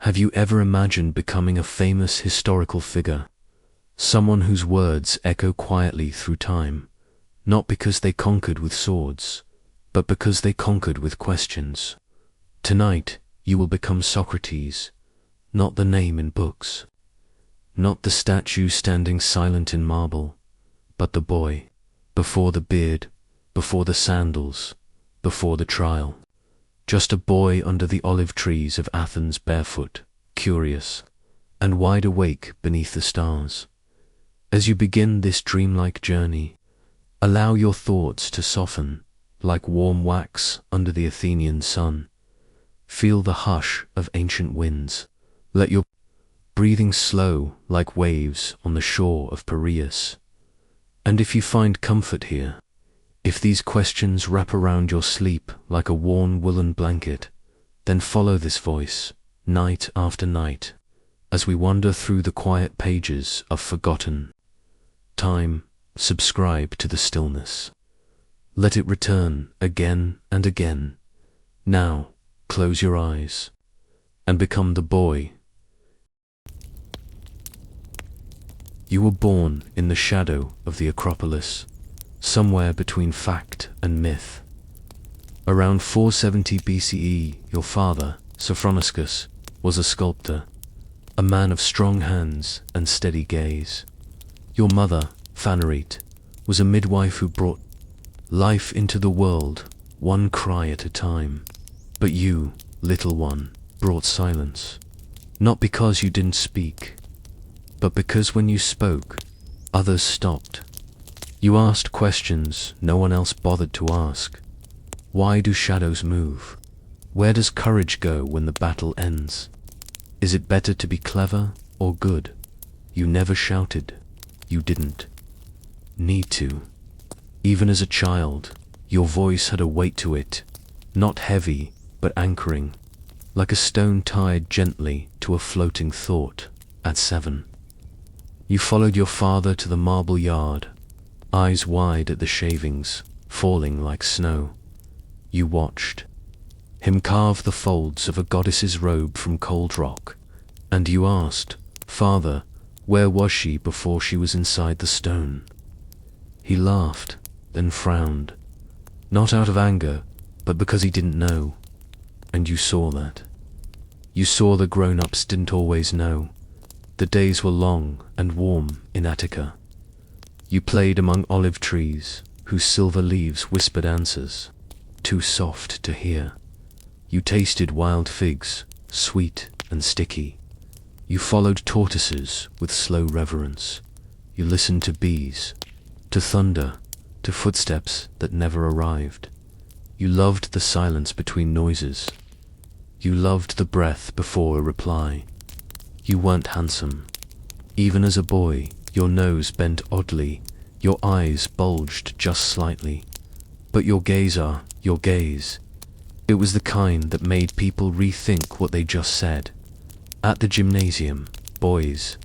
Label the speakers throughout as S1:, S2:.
S1: Have you ever imagined becoming a famous historical figure? Someone whose words echo quietly through time, not because they conquered with swords, but because they conquered with questions. Tonight, you will become Socrates, not the name in books, not the statue standing silent in marble, but the boy, before the beard, before the sandals, before the trial. Just a boy under the olive trees of Athens, barefoot, curious, and wide awake beneath the stars. As you begin this dreamlike journey, allow your thoughts to soften like warm wax under the Athenian sun. Feel the hush of ancient winds. Let your breathing slow like waves on the shore of Piraeus. And if you find comfort here, if these questions wrap around your sleep like a worn woolen blanket, then follow this voice, night after night, as we wander through the quiet pages of forgotten time. Subscribe to the stillness. Let it return again and again. Now, close your eyes and become the boy. You were born in the shadow of the Acropolis, somewhere between fact and myth. Around 470 BCE, your father, Socrates, was a sculptor, a man of strong hands and steady gaze. Your mother, Phanerete, was a midwife who brought life into the world, one cry at a time. But you, little one, brought silence. Not because you didn't speak, but because when you spoke, others stopped. You asked questions no one else bothered to ask. Why do shadows move? Where does courage go when the battle ends? Is it better to be clever or good? You never shouted. You didn't need to. Even as a child, your voice had a weight to it, not heavy, but anchoring, like a stone tied gently to a floating thought. At 7, you followed your father to the marble yard, eyes wide at the shavings, falling like snow. You watched him carve the folds of a goddess's robe from cold rock, and you asked, "Father, where was she before she was inside the stone?" He laughed, then frowned, not out of anger, but because he didn't know. And you saw that. You saw the grown-ups didn't always know. The days were long and warm in Attica. You played among olive trees, whose silver leaves whispered answers, too soft to hear. You tasted wild figs, sweet and sticky. You followed tortoises with slow reverence. You listened to bees, to thunder, to footsteps that never arrived. You loved the silence between noises. You loved the breath before a reply. You weren't handsome. Even as a boy, your nose bent oddly, your eyes bulged just slightly. But your gaze, it was the kind that made people rethink what they just said. At the gymnasium, boys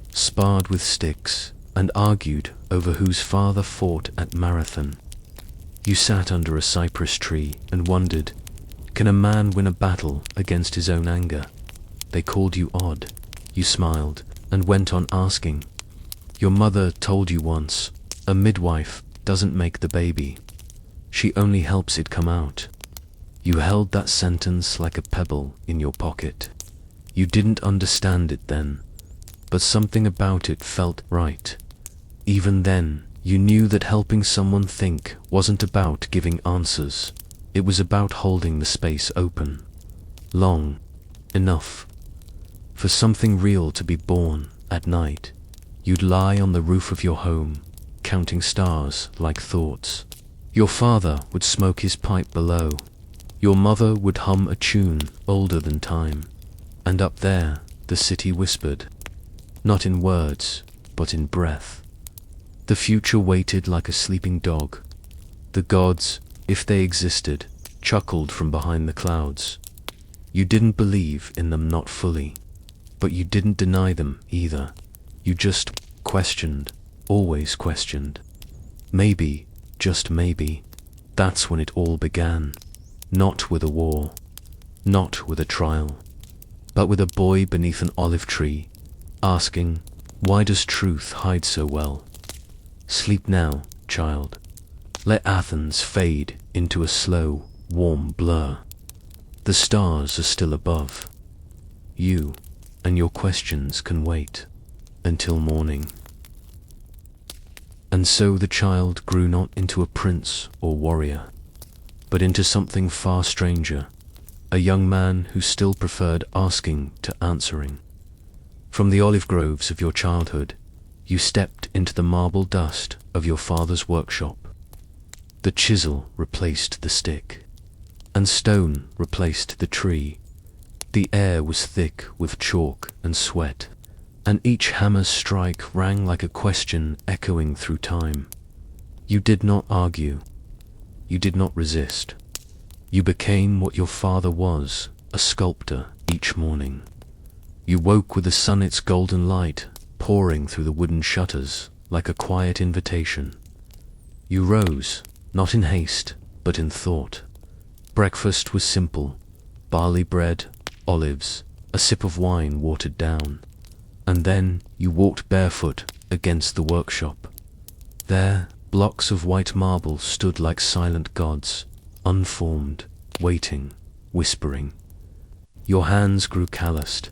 S1: sparred with sticks and argued over whose father fought at marathon. You sat under a cypress tree and wondered, can a man win a battle against his own anger? They called you odd. You smiled and went on asking. Your mother told you once, a midwife doesn't make the baby. She only helps it come out. You held that sentence like a pebble in your pocket. You didn't understand it then, but something about it felt right. Even then, you knew that helping someone think wasn't about giving answers. It was about holding the space open, long enough for something real to be born. At night, you'd lie on the roof of your home, counting stars like thoughts. Your father would smoke his pipe below. Your mother would hum a tune older than time. And up there, the city whispered, not in words, but in breath. The future waited like a sleeping dog. The gods, if they existed, chuckled from behind the clouds. You didn't believe in them, not fully, but you didn't deny them either. You just questioned, always questioned. Maybe, just maybe, that's when it all began. Not with a war, not with a trial, but with a boy beneath an olive tree, asking, "Why does truth hide so well?" Sleep now, child. Let Athens fade into a slow, warm blur. The stars are still above. You and your questions can wait until morning. And so the child grew not into a prince or warrior, but into something far stranger, a young man who still preferred asking to answering. From the olive groves of your childhood, you stepped into the marble dust of your father's workshop. The chisel replaced the stick, and stone replaced the tree. The air was thick with chalk and sweat, and each hammer's strike rang like a question echoing through time. You did not argue. You did not resist. You became what your father was, a sculptor, each morning. You woke with the sun, its golden light, pouring through the wooden shutters like a quiet invitation. You rose, not in haste, but in thought. Breakfast was simple: barley bread, olives, a sip of wine watered down. And then you walked barefoot against the workshop. There, blocks of white marble stood like silent gods, unformed, waiting, whispering. Your hands grew calloused.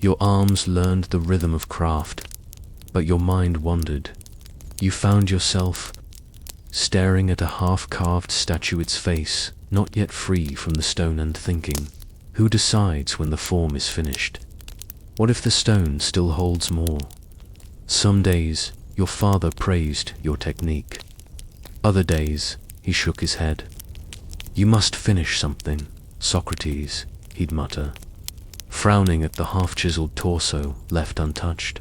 S1: Your arms learned the rhythm of craft, but your mind wandered. You found yourself staring at a half-carved statue, its face not yet free from the stone, and thinking, who decides when the form is finished? What if the stone still holds more? Some days your father praised your technique. Other days he shook his head. You must finish something, Socrates, he'd mutter, frowning at the half-chiseled torso left untouched.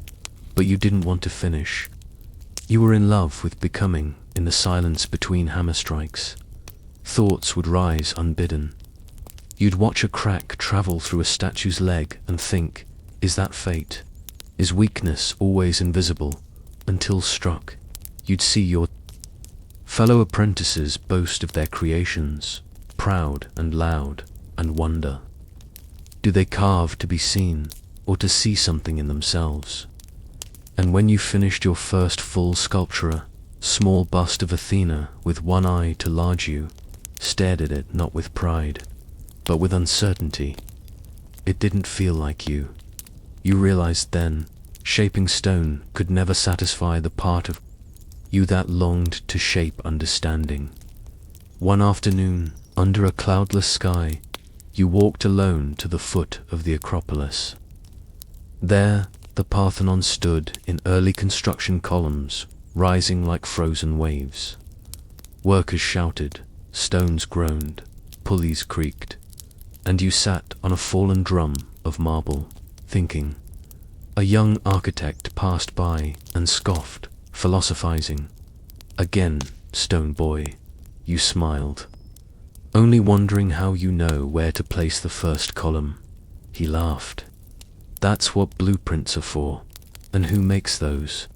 S1: But you didn't want to finish. You were in love with becoming. In the silence between hammer strikes, thoughts would rise unbidden. You'd watch a crack travel through a statue's leg and think, is that fate? Is weakness always invisible? Until struck, you'd see your fellow apprentices boast of their creations, proud and loud, and wonder. Do they carve to be seen, or to see something in themselves? And when you finished your first full sculpture, small bust of Athena with one eye to large, you stared at it not with pride, but with uncertainty. It didn't feel like you. You realized then, shaping stone could never satisfy the part of you that longed to shape understanding. One afternoon, under a cloudless sky, you walked alone to the foot of the Acropolis. There, the Parthenon stood in early construction columns, rising like frozen waves. Workers shouted, stones groaned, pulleys creaked, and you sat on a fallen drum of marble, thinking. A young architect passed by and scoffed, philosophizing. Again, stone boy, you smiled. Only wondering how you know where to place the first column. He laughed. That's what blueprints are for, and who makes those?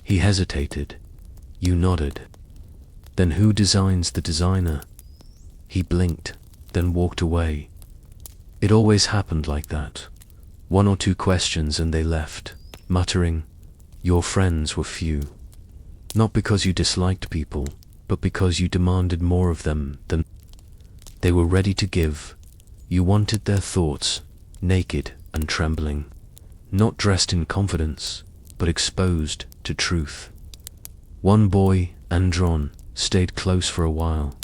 S1: He hesitated. You nodded. Then who designs the designer? He blinked, then walked away. It always happened like that. One or two questions and they left, muttering, your friends were few. Not because you disliked people, but because you demanded more of them than they were ready to give. You wanted their thoughts, naked and trembling, not dressed in confidence, but exposed to truth. One boy, Andron, stayed close for a while.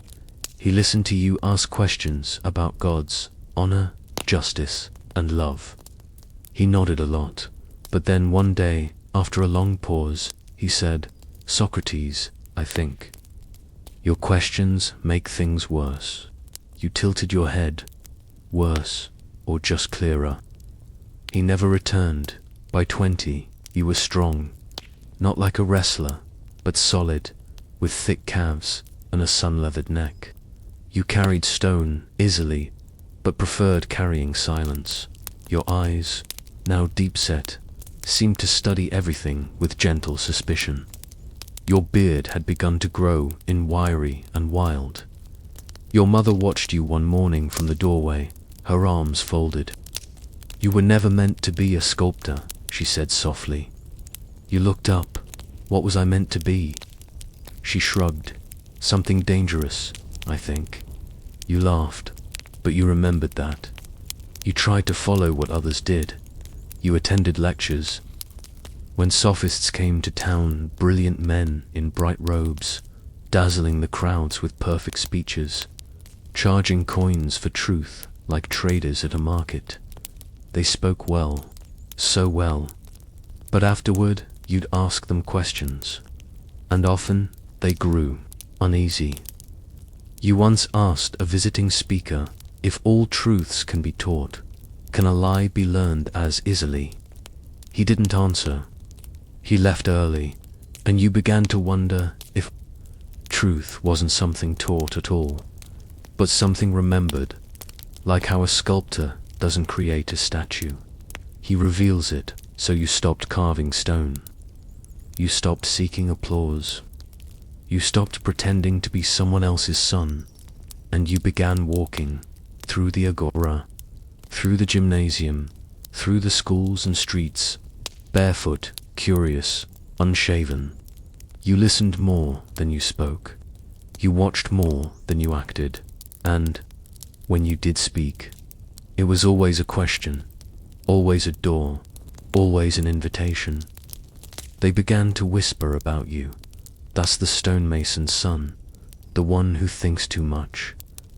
S1: He listened to you ask questions about gods, honor, justice, and love. He nodded a lot, but then one day, after a long pause, he said, Socrates, I think. Your questions make things worse. You tilted your head. Worse, or just clearer. He never returned. By 20, you were strong. Not like a wrestler, but solid, with thick calves and a sun-leathered neck. You carried stone easily, but preferred carrying silence. Your eyes, now deep-set, seemed to study everything with gentle suspicion. Your beard had begun to grow in wiry and wild. Your mother watched you one morning from the doorway, her arms folded. You were never meant to be a sculptor, she said softly. You looked up. What was I meant to be? She shrugged. Something dangerous, I think. You laughed, but you remembered that. You tried to follow what others did. You attended lectures. When sophists came to town, brilliant men in bright robes, dazzling the crowds with perfect speeches, charging coins for truth like traders at a market. They spoke well, so well, but afterward you'd ask them questions, and often they grew uneasy. You once asked a visiting speaker, if all truths can be taught, can a lie be learned as easily? He didn't answer. He left early, and you began to wonder if truth wasn't something taught at all, but something remembered, like how a sculptor doesn't create a statue. He reveals it, so you stopped carving stone. You stopped seeking applause. You stopped pretending to be someone else's son, and you began walking through the agora, through the gymnasium, through the schools and streets, barefoot, curious, unshaven. You listened more than you spoke. You watched more than you acted, and when you did speak, it was always a question, always a door, always an invitation. They began to whisper about you. That's the stonemason's son, the one who thinks too much.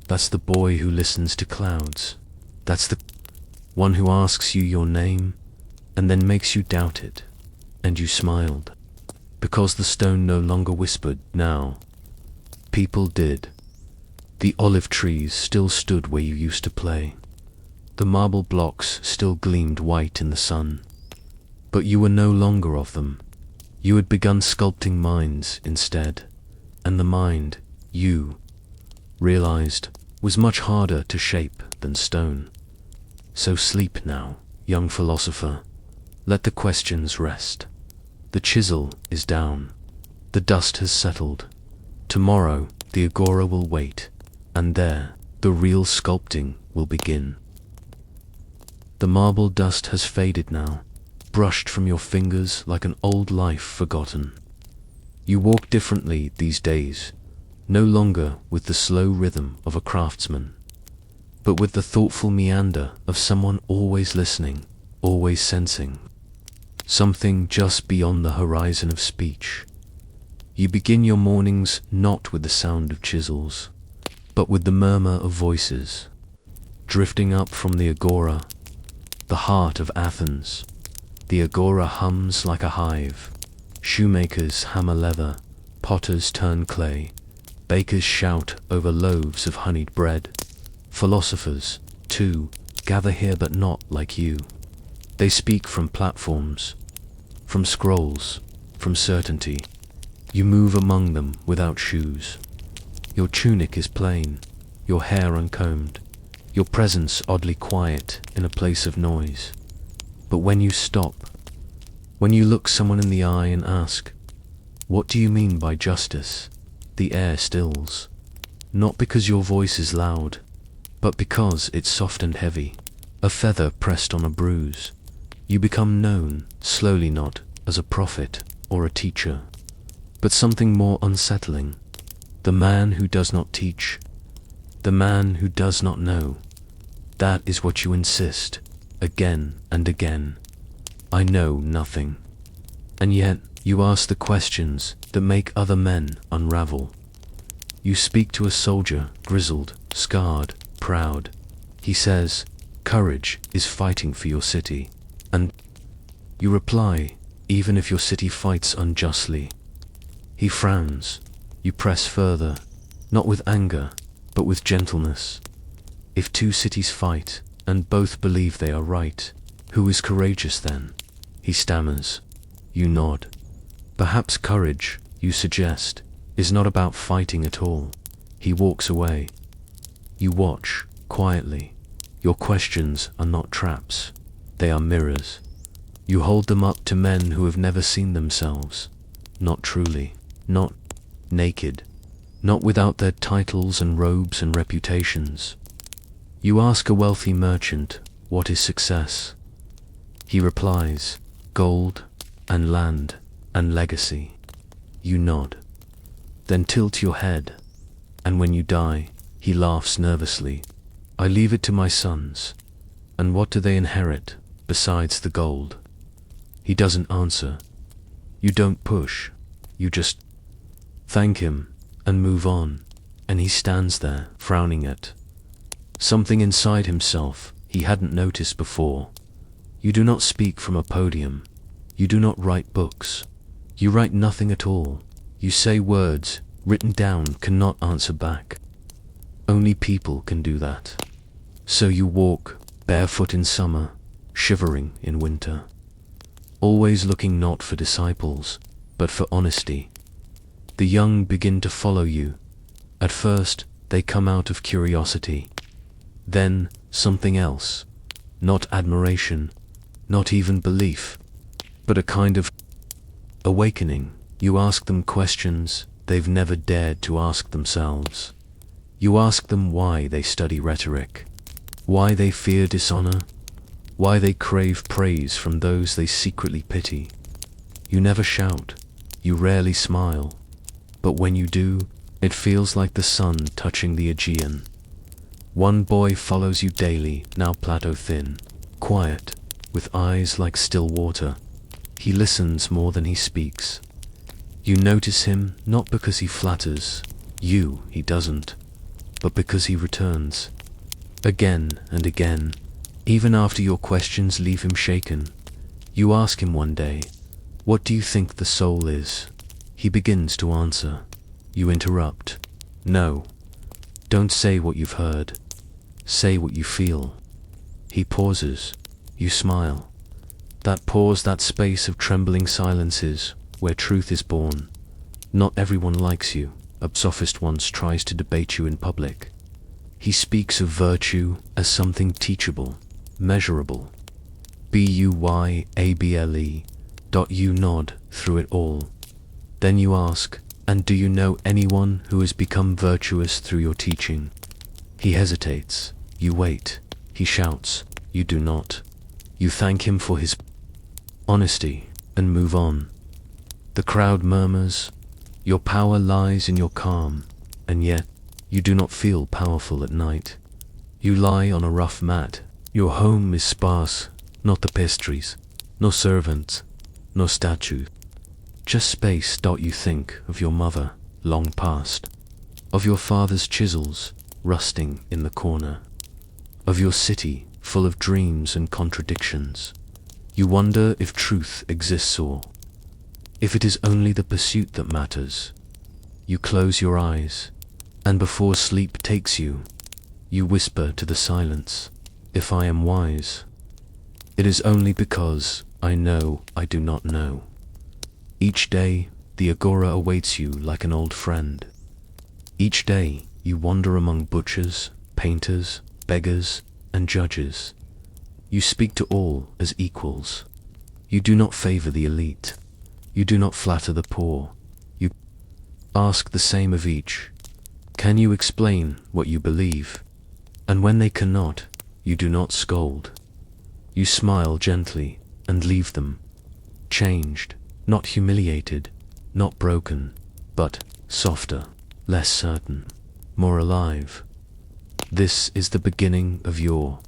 S1: That's the boy who listens to clouds. That's the one who asks you your name and then makes you doubt it. And you smiled, because the stone no longer whispered now. People did. The olive trees still stood where you used to play. The marble blocks still gleamed white in the sun. But you were no longer of them. You had begun sculpting minds instead, and the mind, you realized, was much harder to shape than stone. So sleep now, young philosopher. Let the questions rest. The chisel is down. The dust has settled. Tomorrow, the agora will wait, and there, the real sculpting will begin. The marble dust has faded now, brushed from your fingers like an old life forgotten. You walk differently these days, no longer with the slow rhythm of a craftsman, but with the thoughtful meander of someone always listening, always sensing. Something just beyond the horizon of speech. You begin your mornings not with the sound of chisels, but with the murmur of voices, drifting up from the agora, the heart of Athens. The agora hums like a hive. Shoemakers hammer leather, potters turn clay, bakers shout over loaves of honeyed bread. Philosophers, too, gather here but not like you. They speak from platforms, from scrolls, from certainty. You move among them without shoes. Your tunic is plain, your hair uncombed, your presence oddly quiet in a place of noise. But when you stop, when you look someone in the eye and ask, "What do you mean by justice?" the air stills. Not because your voice is loud, but because it's soft and heavy, a feather pressed on a bruise. You become known, slowly, not as a prophet or a teacher, but something more unsettling. The man who does not teach, the man who does not know. That is what you insist, again and again. I know nothing. And yet you ask the questions that make other men unravel. You speak to a soldier, grizzled, scarred, proud. He says, "Courage is fighting for your city." And you reply, "Even if your city fights unjustly." He frowns. You press further, not with anger, but with gentleness. If two cities fight, and both believe they are right, who is courageous then? He stammers. You nod. Perhaps courage, you suggest, is not about fighting at all. He walks away. You watch, quietly. Your questions are not traps. They are mirrors. You hold them up to men who have never seen themselves. Not truly. Not naked. Not without their titles and robes and reputations. You ask a wealthy merchant, "What is success?" He replies, "Gold and land and legacy." You nod, then tilt your head, and when you die, he laughs nervously. "I leave it to my sons, and what do they inherit besides the gold?" He doesn't answer. You don't push, you just thank him and move on, and he stands there frowning at something inside himself he hadn't noticed before. You do not speak from a podium. You do not write books. You write nothing at all. You say words written down cannot answer back. Only people can do that. So you walk barefoot in summer, shivering in winter, always looking not for disciples, but for honesty. The young begin to follow you. At first, they come out of curiosity. Then, something else. Not admiration, not even belief, but a kind of awakening. You ask them questions they've never dared to ask themselves. You ask them why they study rhetoric, why they fear dishonor, why they crave praise from those they secretly pity. You never shout, you rarely smile, but when you do, it feels like the sun touching the Aegean. One boy follows you daily, now plateau thin, quiet, with eyes like still water. He listens more than he speaks. You notice him not because he flatters you, he doesn't, but because he returns. Again and again, even after your questions leave him shaken. You ask him one day, "What do you think the soul is?" He begins to answer. You interrupt. "No, don't say what you've heard. Say what you feel." He pauses. You smile. That pause, that space of trembling silences where truth is born. Not everyone likes you. A sophist once tries to debate you in public. He speaks of virtue as something teachable, measurable. Buyable. You nod through it all. Then you ask, "And do you know anyone who has become virtuous through your teaching?" He hesitates. You wait. He shouts. You do not. You thank him for his honesty and move on. The crowd murmurs. Your power lies in your calm, and yet you do not feel powerful at night. You lie on a rough mat. Your home is sparse, not tapestries, no servants, no statues. Just space. You think of your mother, long past, of your father's chisels, rusting in the corner, of your city, full of dreams and contradictions. You wonder if truth exists or if it is only the pursuit that matters. You close your eyes, and before sleep takes you, you whisper to the silence, "If I am wise, it is only because I know I do not know." Each day, the agora awaits you like an old friend. Each day, you wander among butchers, painters, beggars, and judges. You speak to all as equals. You do not favor the elite. You do not flatter the poor. You ask the same of each. Can you explain what you believe? And when they cannot, you do not scold. You smile gently and leave them, changed, not humiliated, not broken, but softer, less certain, more alive. This is the beginning of your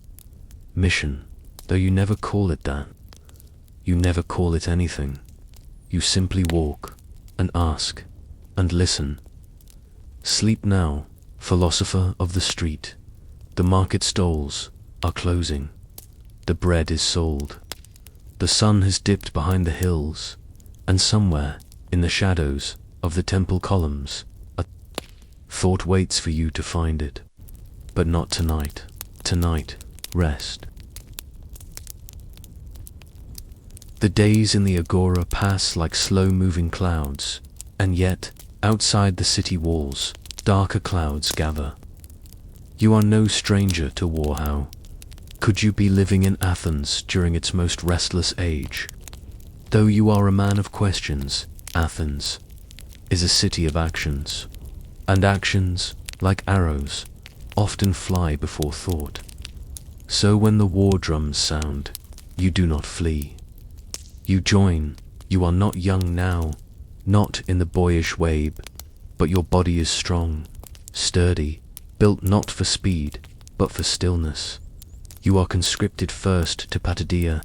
S1: mission, though you never call it that. You never call it anything. You simply walk and ask and listen. Sleep now, philosopher of the street. The market stalls are closing. The bread is sold. The sun has dipped behind the hills, and somewhere in the shadows of the temple columns, a thought waits for you to find it. But not tonight. Tonight, rest. The days in the agora pass like slow-moving clouds, and yet, outside the city walls, darker clouds gather. You are no stranger to war. How could you be living in Athens during its most restless age? Though you are a man of questions, Athens is a city of actions, and actions, like arrows, often fly before thought. So when the war drums sound, you do not flee. You join. You are not young now, not in the boyish way, but your body is strong, sturdy, built not for speed, but for stillness. You are conscripted first to Patadia.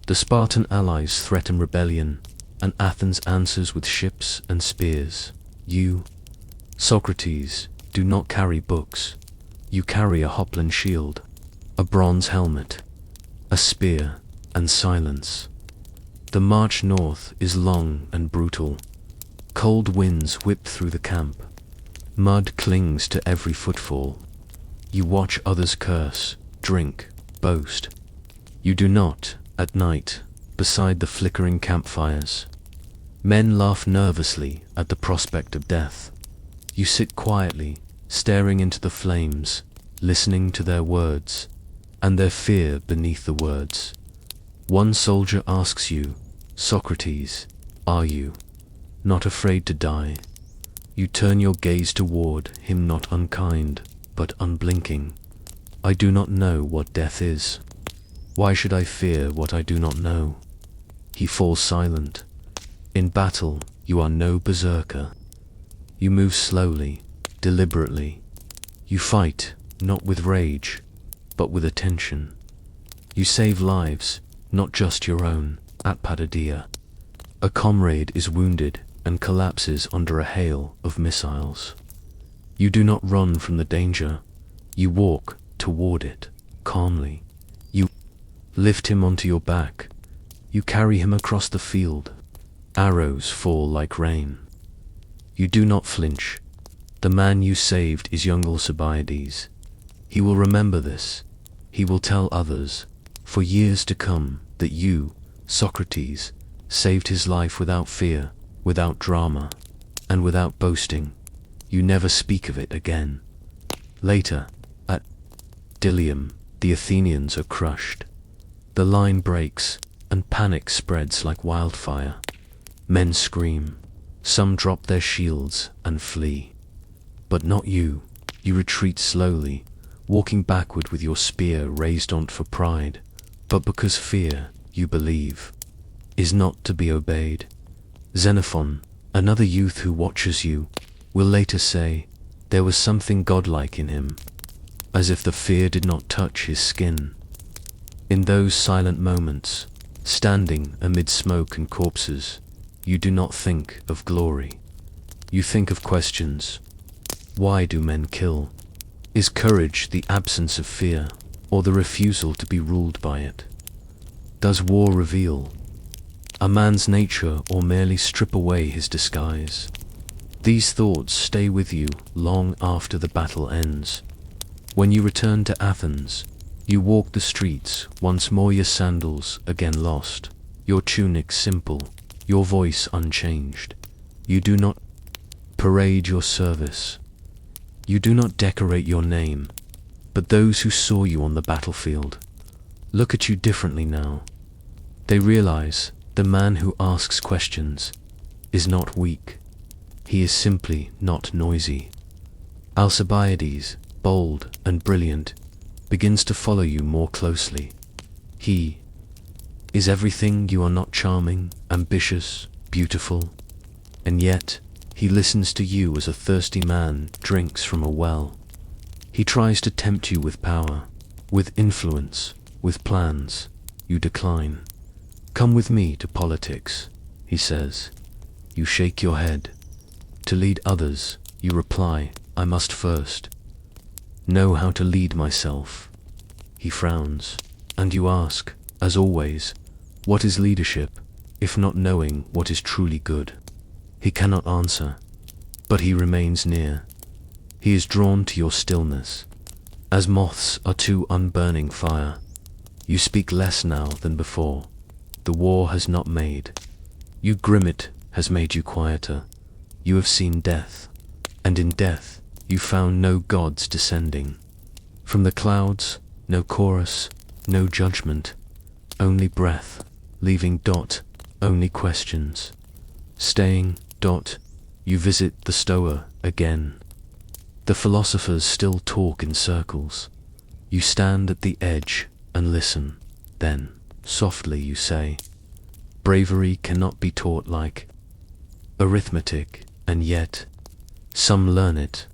S1: The Spartan allies threaten rebellion, and Athens answers with ships and spears. You, Socrates, do not carry books. You carry a Hoplan shield, a bronze helmet, a spear, and silence. The march north is long and brutal. Cold winds whip through the camp. Mud clings to every footfall. You watch others curse, drink, boast. You do not, at night, beside the flickering campfires. Men laugh nervously at the prospect of death. You sit quietly, staring into the flames, listening to their words, and their fear beneath the words. One soldier asks you, Socrates, are you not afraid to die? You turn your gaze toward him, not unkind, but unblinking. I do not know what death is. Why should I fear what I do not know? He falls silent. In battle, you are no berserker. You move slowly, deliberately. You fight, not with rage, but with attention. You save lives, not just your own. At Patadia, a comrade is wounded and collapses under a hail of missiles. You do not run from the danger. You walk toward it, calmly. You lift him onto your back. You carry him across the field. Arrows fall like rain. You do not flinch. The man you saved is young Alcibiades. He will remember this. He will tell others, for years to come, that you, Socrates, saved his life without fear, without drama, and without boasting. You never speak of it again. Later, at Dilium, the Athenians are crushed. The line breaks, and panic spreads like wildfire. Men scream. Some drop their shields and flee. But not you. You retreat slowly, walking backward with your spear raised not for pride, but because fear, you believe, is not to be obeyed. Xenophon, another youth who watches you, will later say, there was something godlike in him, as if the fear did not touch his skin. In those silent moments, standing amid smoke and corpses, you do not think of glory. You think of questions. Why do men kill? Is courage the absence of fear, or the refusal to be ruled by it? Does war reveal a man's nature or merely strip away his disguise? These thoughts stay with you long after the battle ends. When you return to Athens, you walk the streets, once more your sandals again lost, your tunic simple, your voice unchanged. You do not parade your service. You do not decorate your name, but those who saw you on the battlefield look at you differently now. They realize the man who asks questions is not weak. He is simply not noisy. Alcibiades, bold and brilliant, begins to follow you more closely. He is everything you are not: charming, ambitious, beautiful, and yet he listens to you as a thirsty man drinks from a well. He tries to tempt you with power, with influence, with plans. You decline. Come with me to politics, he says. You shake your head. To lead others, you reply, I must first know how to lead myself. He frowns, and you ask, as always, what is leadership, if not knowing what is truly good? He cannot answer, but he remains near. He is drawn to your stillness, as moths are to unburning fire. You speak less now than before. The war has not made you grim, it has made you quieter. You have seen death, and in death you found no gods descending from the clouds, no chorus, no judgment, only breath, leaving only questions. Staying, you visit the Stoa again. The philosophers still talk in circles. You stand at the edge and listen. Then, softly you say, bravery cannot be taught like arithmetic, and yet, some learn it.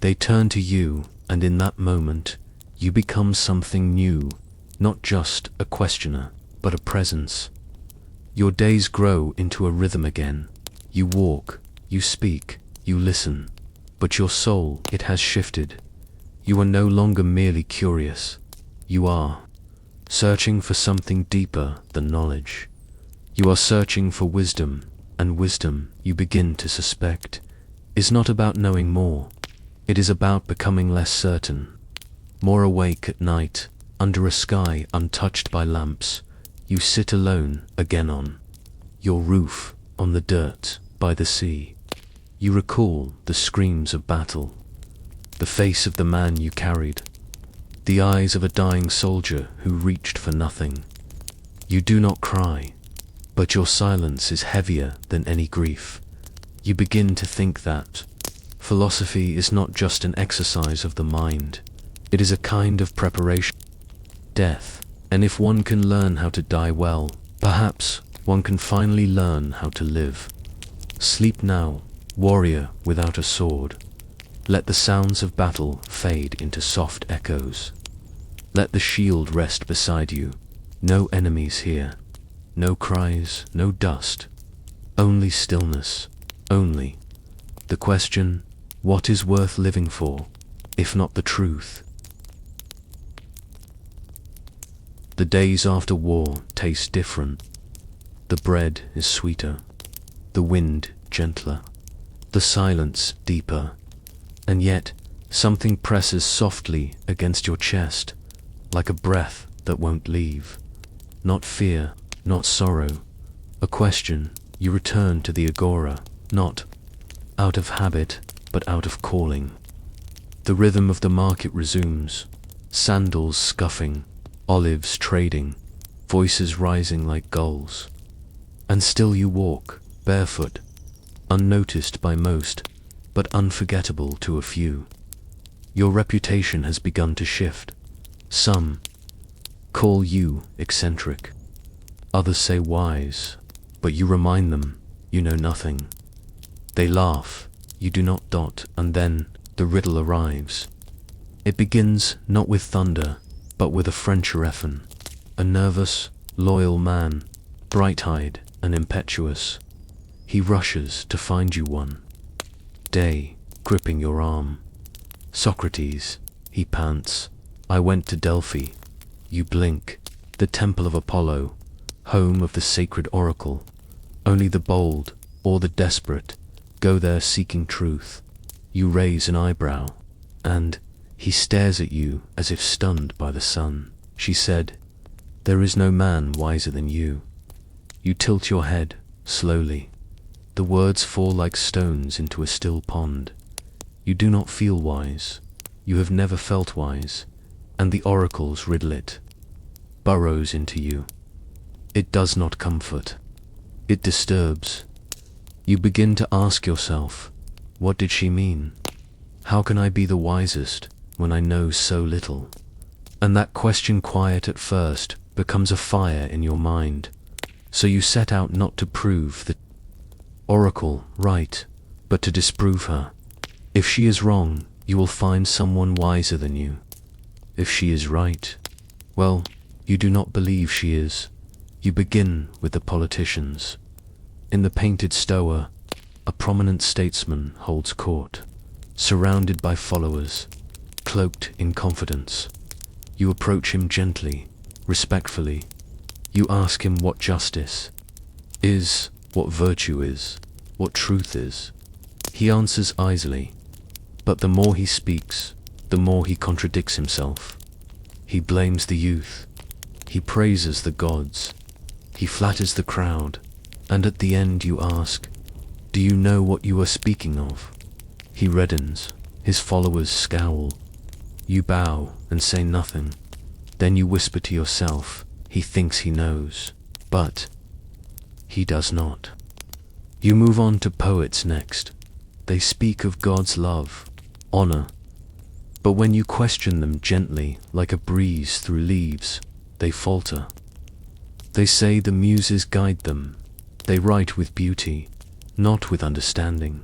S1: They turn to you, and in that moment, you become something new, not just a questioner, but a presence. Your days grow into a rhythm again. You walk, you speak, you listen, but your soul, it has shifted. You are no longer merely curious. You are searching for something deeper than knowledge. You are searching for wisdom, and wisdom, you begin to suspect, is not about knowing more. It is about becoming less certain, more awake at night, under a sky untouched by lamps. You sit alone again on your roof, on the dirt, by the sea. You recall the screams of battle, the face of the man you carried, the eyes of a dying soldier who reached for nothing. You do not cry, but your silence is heavier than any grief. You begin to think that philosophy is not just an exercise of the mind, it is a kind of preparation. Death, and if one can learn how to die well, perhaps one can finally learn how to live. Sleep now, warrior without a sword. Let the sounds of battle fade into soft echoes. Let the shield rest beside you. No enemies here. No cries, no dust. Only stillness. Only the question, what is worth living for, if not the truth? The days after war taste different. The bread is sweeter, the wind gentler, the silence deeper, and yet something presses softly against your chest, like a breath that won't leave. Not fear, not sorrow, a question. You return to the agora, not out of habit, but out of calling. The rhythm of the market resumes, sandals scuffing, olives trading, voices rising like gulls. And still you walk, barefoot, unnoticed by most, but unforgettable to a few. Your reputation has begun to shift. Some call you eccentric, others say wise, but you remind them you know nothing. They laugh, you do not dot, and then the riddle arrives. It begins not with thunder, but with a French reffen, a nervous, loyal man, bright-eyed and impetuous. He rushes to find you one day, gripping your arm. Socrates, he pants, I went to Delphi. You blink, the temple of Apollo, home of the sacred oracle. Only the bold, or the desperate, go there seeking truth. You raise an eyebrow, and he stares at you as if stunned by the sun. She said, there is no man wiser than you. You tilt your head, slowly. The words fall like stones into a still pond. You do not feel wise. You have never felt wise, and the oracle's riddlet burrows into you. It does not comfort. It disturbs. You begin to ask yourself, what did she mean? How can I be the wisest when I know so little? And that question, quiet at first, becomes a fire in your mind. So you set out not to prove the oracle right, but to disprove her. If she is wrong, you will find someone wiser than you. If she is right, well, you do not believe she is. You begin with the politicians. In the painted stoa, a prominent statesman holds court, surrounded by followers, cloaked in confidence. You approach him gently, respectfully. You ask him what justice is, what virtue is, what truth is. He answers easily, but the more he speaks, the more he contradicts himself. He blames the youth, he praises the gods, he flatters the crowd, and at the end you ask, do you know what you are speaking of? He reddens, his followers scowl. You bow and say nothing. Then you whisper to yourself, he thinks he knows, but he does not. You move on to poets next. They speak of God's love, honor, But when you question them gently, like a breeze through leaves, they falter. They say the muses guide them. They write with beauty, not with understanding.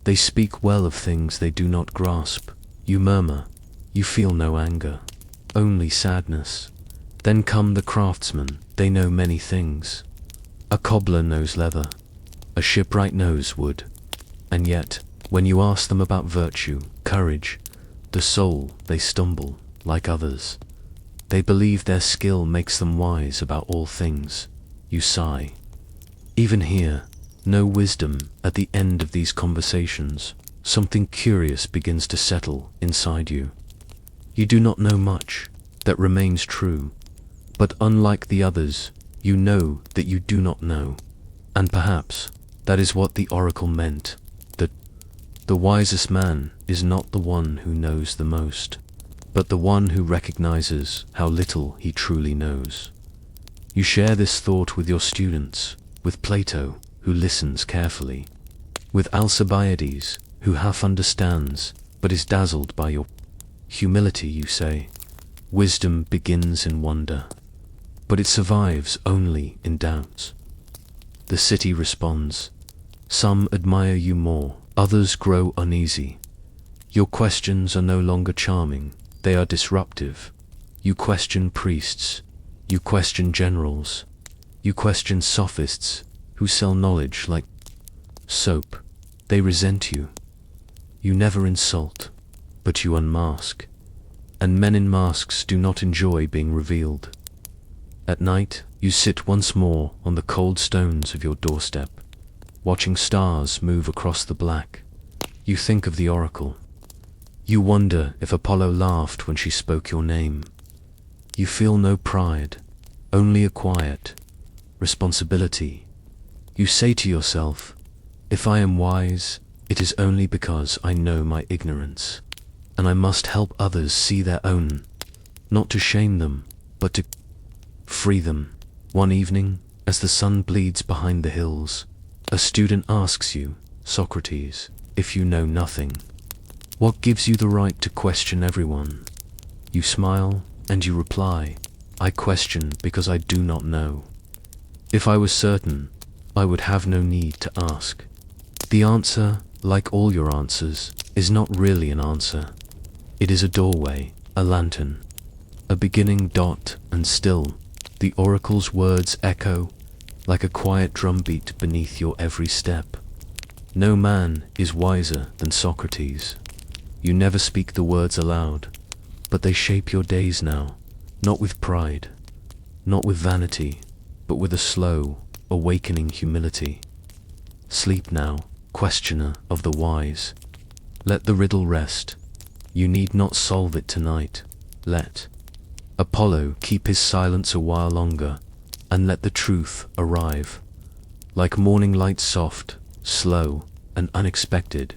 S1: They speak well of things they do not grasp. You murmur. You feel no anger, only sadness. Then come the craftsmen. They know many things. A cobbler knows leather. A shipwright knows wood. And yet, when you ask them about virtue, courage, the soul, they stumble, like others. They believe their skill makes them wise about all things. You sigh. Even here, no wisdom at the end of these conversations. Something curious begins to settle inside you. You do not know much, that remains true. But unlike the others, you know that you do not know. And perhaps that is what the oracle meant, that the wisest man is not the one who knows the most, but the one who recognizes how little he truly knows. You share this thought with your students, with Plato, who listens carefully, with Alcibiades, who half understands, but is dazzled by your humility. You say, wisdom begins in wonder, but it survives only in doubts. The city responds. Some admire you more, others grow uneasy. Your questions are no longer charming, they are disruptive. You question priests, you question generals, you question sophists who sell knowledge like soap. They resent you. You never insult, but you unmask. And men in masks do not enjoy being revealed. At night, you sit once more on the cold stones of your doorstep, watching stars move across the black. You think of the oracle. You wonder if Apollo laughed when she spoke your name. You feel no pride, only a quiet responsibility. You say to yourself, if I am wise, it is only because I know my ignorance, and I must help others see their own, not to shame them, but to free them. One evening, as the sun bleeds behind the hills, a student asks you, Socrates, if you know nothing, what gives you the right to question everyone? You smile, and you reply, I question because I do not know. If I was certain, I would have no need to ask. The answer, like all your answers, is not really an answer. It is a doorway, a lantern, a beginning dot, and still, the oracle's words echo like a quiet drumbeat beneath your every step. No man is wiser than Socrates. You never speak the words aloud, but they shape your days now, not with pride, not with vanity, but with a slow, awakening humility. Sleep now, questioner of the wise. Let the riddle rest. You need not solve it tonight. Let Apollo keep his silence a while longer, and let the truth arrive, like morning light, soft, slow, and unexpected.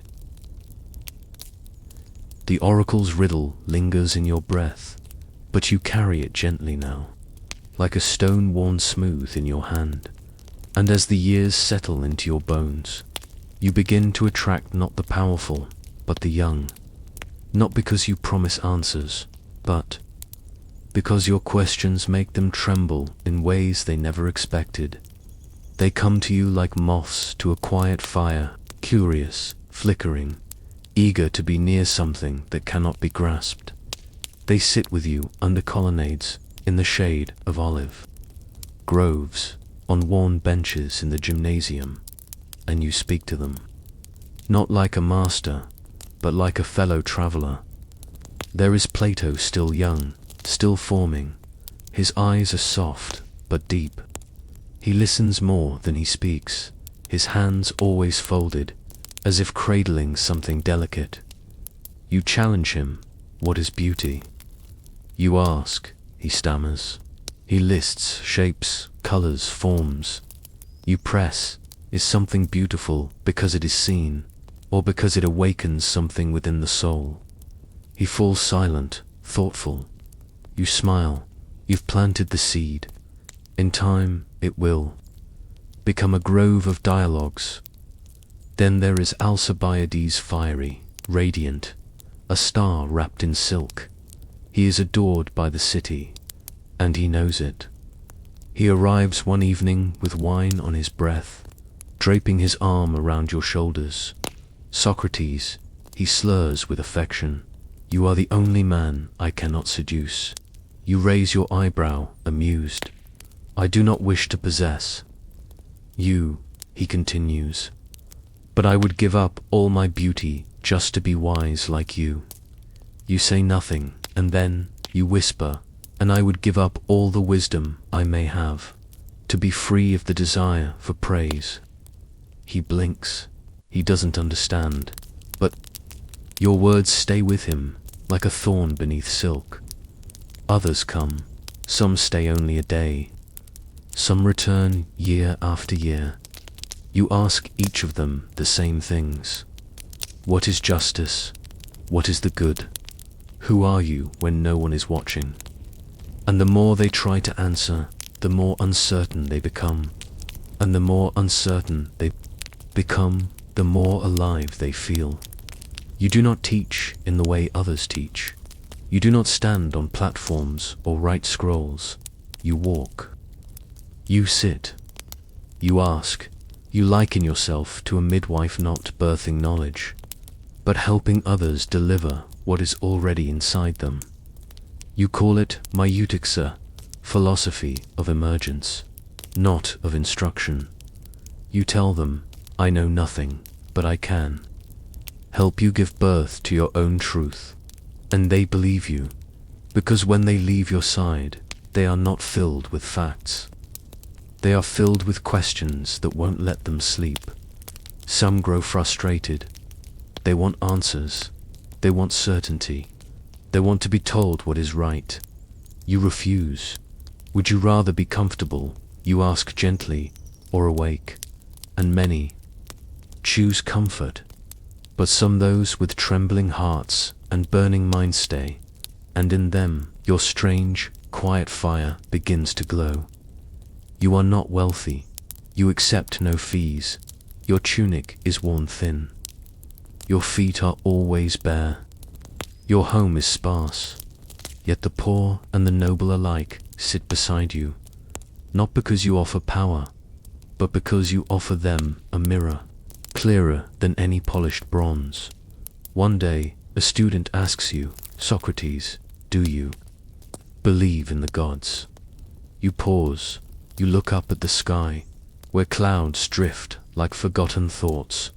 S1: The oracle's riddle lingers in your breath, but you carry it gently now, like a stone worn smooth in your hand. And as the years settle into your bones, you begin to attract not the powerful, but the young, not because you promise answers, but because your questions make them tremble in ways they never expected. They come to you like moths to a quiet fire, curious, flickering, eager to be near something that cannot be grasped. They sit with you under colonnades, in the shade of olive groves, on worn benches in the gymnasium, and you speak to them, not like a master, but like a fellow traveler. There is Plato still young, still forming. His eyes are soft, but deep. He listens more than he speaks, his hands always folded, as if cradling something delicate. You challenge him, what is beauty? You ask, he stammers. He lists shapes, colors, forms. You press, is something beautiful because it is seen, or because it awakens something within the soul? He falls silent, thoughtful. You smile, you've planted the seed. In time, it will become a grove of dialogues. Then there is Alcibiades, fiery, radiant, a star wrapped in silk. He is adored by the city, and he knows it. He arrives one evening with wine on his breath, draping his arm around your shoulders. Socrates, he slurs with affection. You are the only man I cannot seduce. You raise your eyebrow, amused. I do not wish to possess you, he continues. But I would give up all my beauty just to be wise like you. You say nothing, and then you whisper, and I would give up all the wisdom I may have, to be free of the desire for praise. He blinks. He doesn't understand, but your words stay with him like a thorn beneath silk. Others come. Some stay only a day. Some return year after year. You ask each of them the same things. What is justice? What is the good? Who are you when no one is watching? And the more they try to answer, the more uncertain they become. And the more uncertain they become, the more alive they feel. You do not teach in the way others teach. You do not stand on platforms or write scrolls. You walk. You sit. You ask. You liken yourself to a midwife not birthing knowledge, but helping others deliver what is already inside them. You call it maieutiksa, philosophy of emergence, not of instruction. You tell them, I know nothing, but I can help you give birth to your own truth. And they believe you, because when they leave your side, they are not filled with facts. They are filled with questions that won't let them sleep. Some grow frustrated. They want answers. They want certainty. They want to be told what is right. You refuse. Would you rather be comfortable, you ask gently, or awake? And many choose comfort, but some those with trembling hearts and burning minds stay, and in them your strange, quiet fire begins to glow. You are not wealthy. You accept no fees. Your tunic is worn thin. Your feet are always bare. Your home is sparse. Yet the poor and the noble alike sit beside you, not because you offer power, but because you offer them a mirror, clearer than any polished bronze. One day, a student asks you, Socrates, do you believe in the gods? You pause. You look up at the sky, where clouds drift like forgotten thoughts.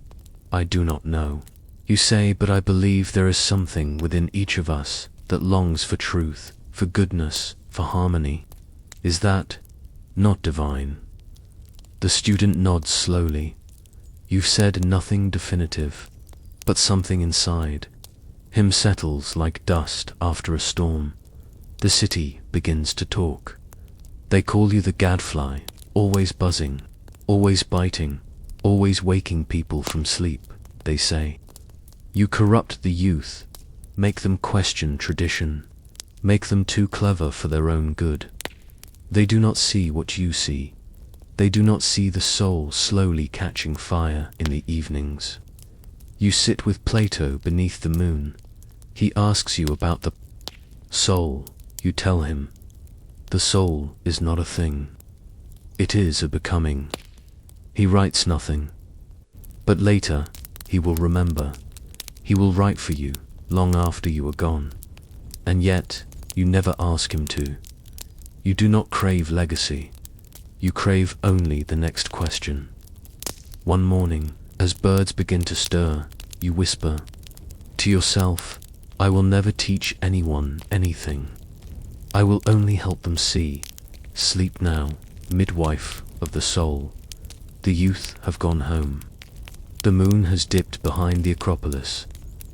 S1: I do not know. You say, but I believe there is something within each of us that longs for truth, for goodness, for harmony. Is that not divine? The student nods slowly. You've said nothing definitive, but something inside him settles like dust after a storm. The city begins to talk. They call you the gadfly, always buzzing, always biting, always waking people from sleep, they say. You corrupt the youth, make them question tradition, make them too clever for their own good. They do not see what you see. They do not see the soul slowly catching fire in the evenings. You sit with Plato beneath the moon. He asks you about the soul. You tell him, the soul is not a thing. It is a becoming. He writes nothing. But later, he will remember. He will write for you, long after you are gone. And yet, you never ask him to. You do not crave legacy. You crave only the next question. One morning, as birds begin to stir, you whisper to yourself, I will never teach anyone anything. I will only help them see. Sleep now, midwife of the soul. The youth have gone home. The moon has dipped behind the Acropolis.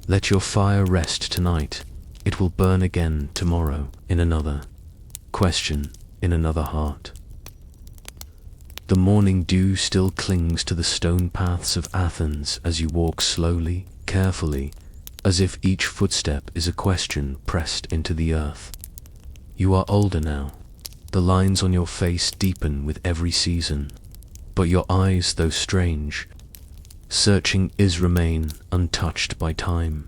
S1: Let your fire rest tonight. It will burn again tomorrow in another question, in another heart. The morning dew still clings to the stone paths of Athens as you walk slowly, carefully, as if each footstep is a question pressed into the earth. You are older now. The lines on your face deepen with every season, but your eyes, though strange, searching remain untouched by time.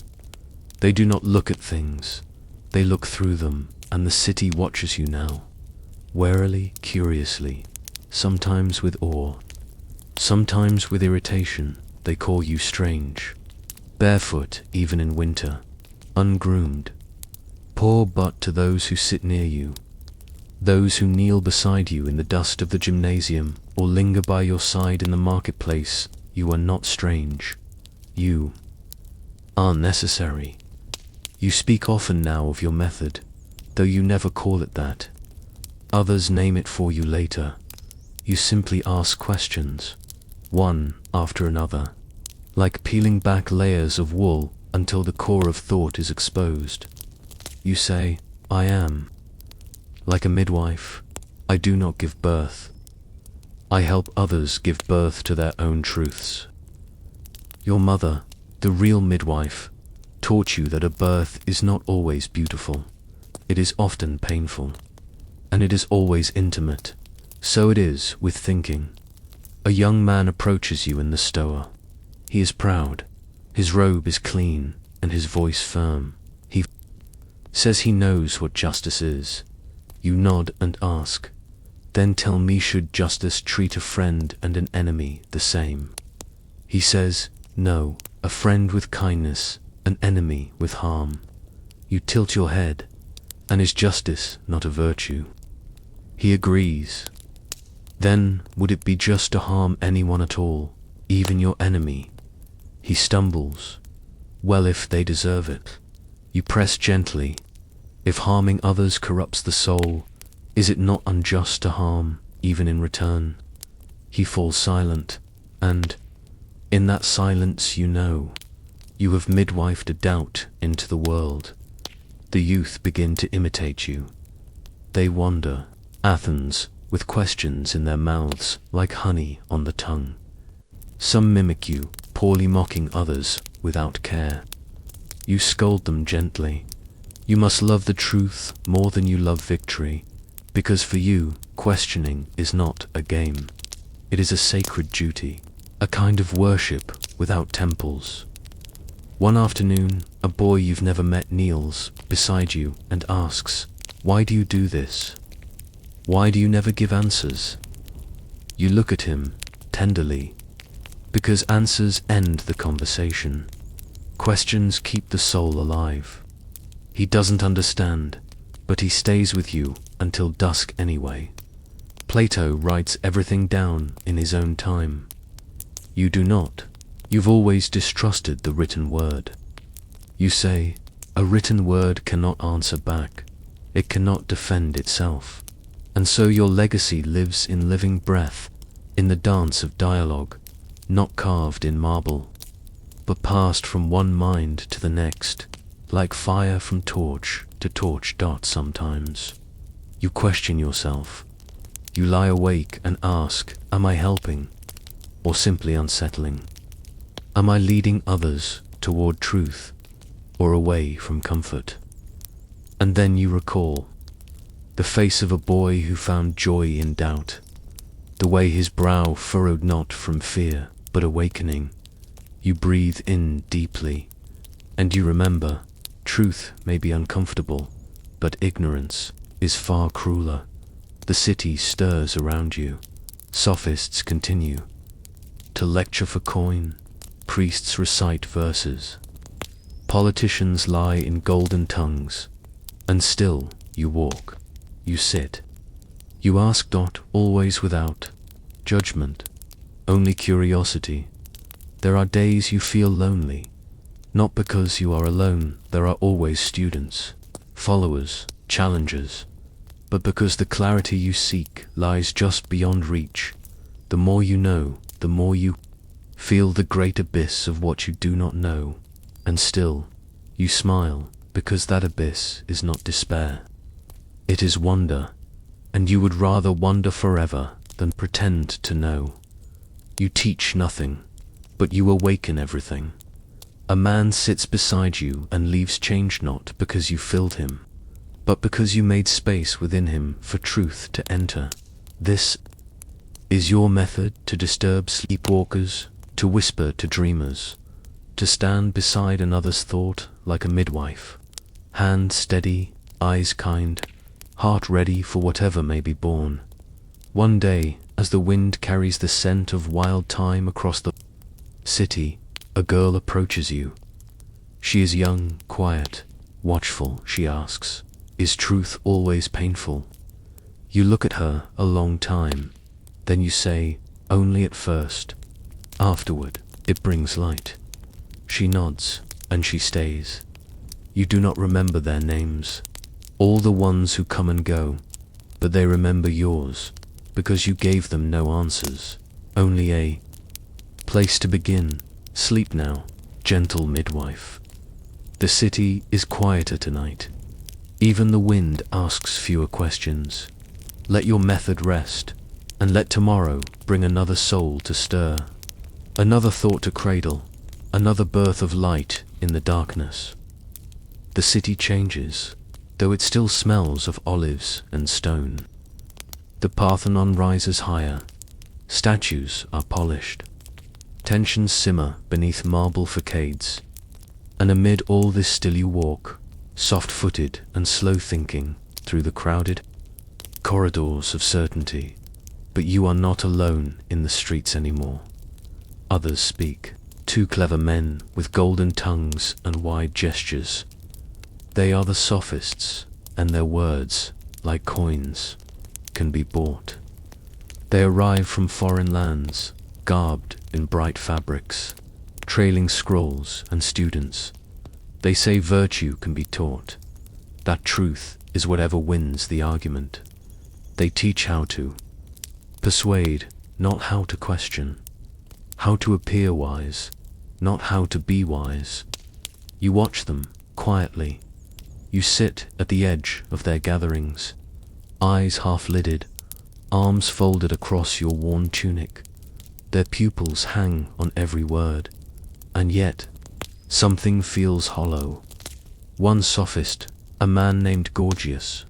S1: They do not look at things, they look through them, and the city watches you now. Warily, curiously, sometimes with awe, sometimes with irritation, they call you strange. Barefoot, even in winter, ungroomed. Poor but to those who sit near you, those who kneel beside you in the dust of the gymnasium, or linger by your side in the marketplace, you are not strange. You are necessary. You speak often now of your method, though you never call it that. Others name it for you later. You simply ask questions, one after another, like peeling back layers of wool until the core of thought is exposed. You say, I am. Like a midwife, I do not give birth. I help others give birth to their own truths. Your mother, the real midwife, taught you that a birth is not always beautiful. It is often painful. And it is always intimate. So it is with thinking. A young man approaches you in the stoa. He is proud. His robe is clean, and his voice firm. He says he knows what justice is. You nod and ask, then tell me, should justice treat a friend and an enemy the same? He says, no, a friend with kindness, an enemy with harm. You tilt your head, and is justice not a virtue? He agrees. Then would it be just to harm anyone at all, even your enemy? He stumbles. Well, if they deserve it. You press gently. If harming others corrupts the soul, is it not unjust to harm, even in return? He falls silent, and, in that silence you know, you have midwifed a doubt into the world. The youth begin to imitate you. They wander, Athens, with questions in their mouths like honey on the tongue. Some mimic you, poorly mocking others without care. You scold them gently. You must love the truth more than you love victory, because for you, questioning is not a game. It is a sacred duty, a kind of worship without temples. One afternoon, a boy you've never met kneels beside you and asks, why do you do this? Why do you never give answers? You look at him tenderly, because answers end the conversation. Questions keep the soul alive. He doesn't understand, but he stays with you until dusk anyway. Plato writes everything down in his own time. You do not. You've always distrusted the written word. You say, a written word cannot answer back. It cannot defend itself. And so your legacy lives in living breath, in the dance of dialogue, not carved in marble, but passed from one mind to the next, like fire from torch to torch dot sometimes. You question yourself. You lie awake and ask, am I helping, or simply unsettling? Am I leading others toward truth, or away from comfort? And then you recall the face of a boy who found joy in doubt, the way his brow furrowed not from fear, but awakening. You breathe in deeply, and you remember, truth may be uncomfortable, but ignorance is far crueler. The city stirs around you. Sophists continue to lecture for coin. Priests recite verses. Politicians lie in golden tongues. And still you walk. You sit. You ask not, always without judgment, only curiosity. There are days you feel lonely. Not because you are alone, there are always students, followers, challengers, but because the clarity you seek lies just beyond reach. The more you know, the more you feel the great abyss of what you do not know, and still, you smile, because that abyss is not despair. It is wonder, and you would rather wonder forever than pretend to know. You teach nothing, but you awaken everything. A man sits beside you and leaves changed not because you filled him, but because you made space within him for truth to enter. This is your method to disturb sleepwalkers, to whisper to dreamers, to stand beside another's thought like a midwife, hand steady, eyes kind, heart ready for whatever may be born. One day, as the wind carries the scent of wild thyme across the city, a girl approaches you. She is young, quiet, watchful. She asks, "Is truth always painful?" You look at her a long time. Then you say, "Only at first. Afterward, it brings light." She nods, and she stays. You do not remember their names, all the ones who come and go, but they remember yours, because you gave them no answers, only a place to begin. Sleep now, gentle midwife. The city is quieter tonight. Even the wind asks fewer questions. Let your method rest, and let tomorrow bring another soul to stir, another thought to cradle, another birth of light in the darkness. The city changes, though it still smells of olives and stone. The Parthenon rises higher. Statues are polished. Tensions simmer beneath marble facades. And amid all this still you walk, soft-footed and slow-thinking, through the crowded corridors of certainty. But you are not alone in the streets anymore. Others speak, two clever men with golden tongues and wide gestures. They are the sophists, and their words, like coins, can be bought. They arrive from foreign lands, garbed in bright fabrics, trailing scrolls and students. They say virtue can be taught, that truth is whatever wins the argument. They teach how to persuade, not how to question, how to appear wise, not how to be wise. You watch them quietly. You sit at the edge of their gatherings, eyes half-lidded, arms folded across your worn tunic. Their pupils hang on every word, and yet something feels hollow. One sophist, a man named Gorgias,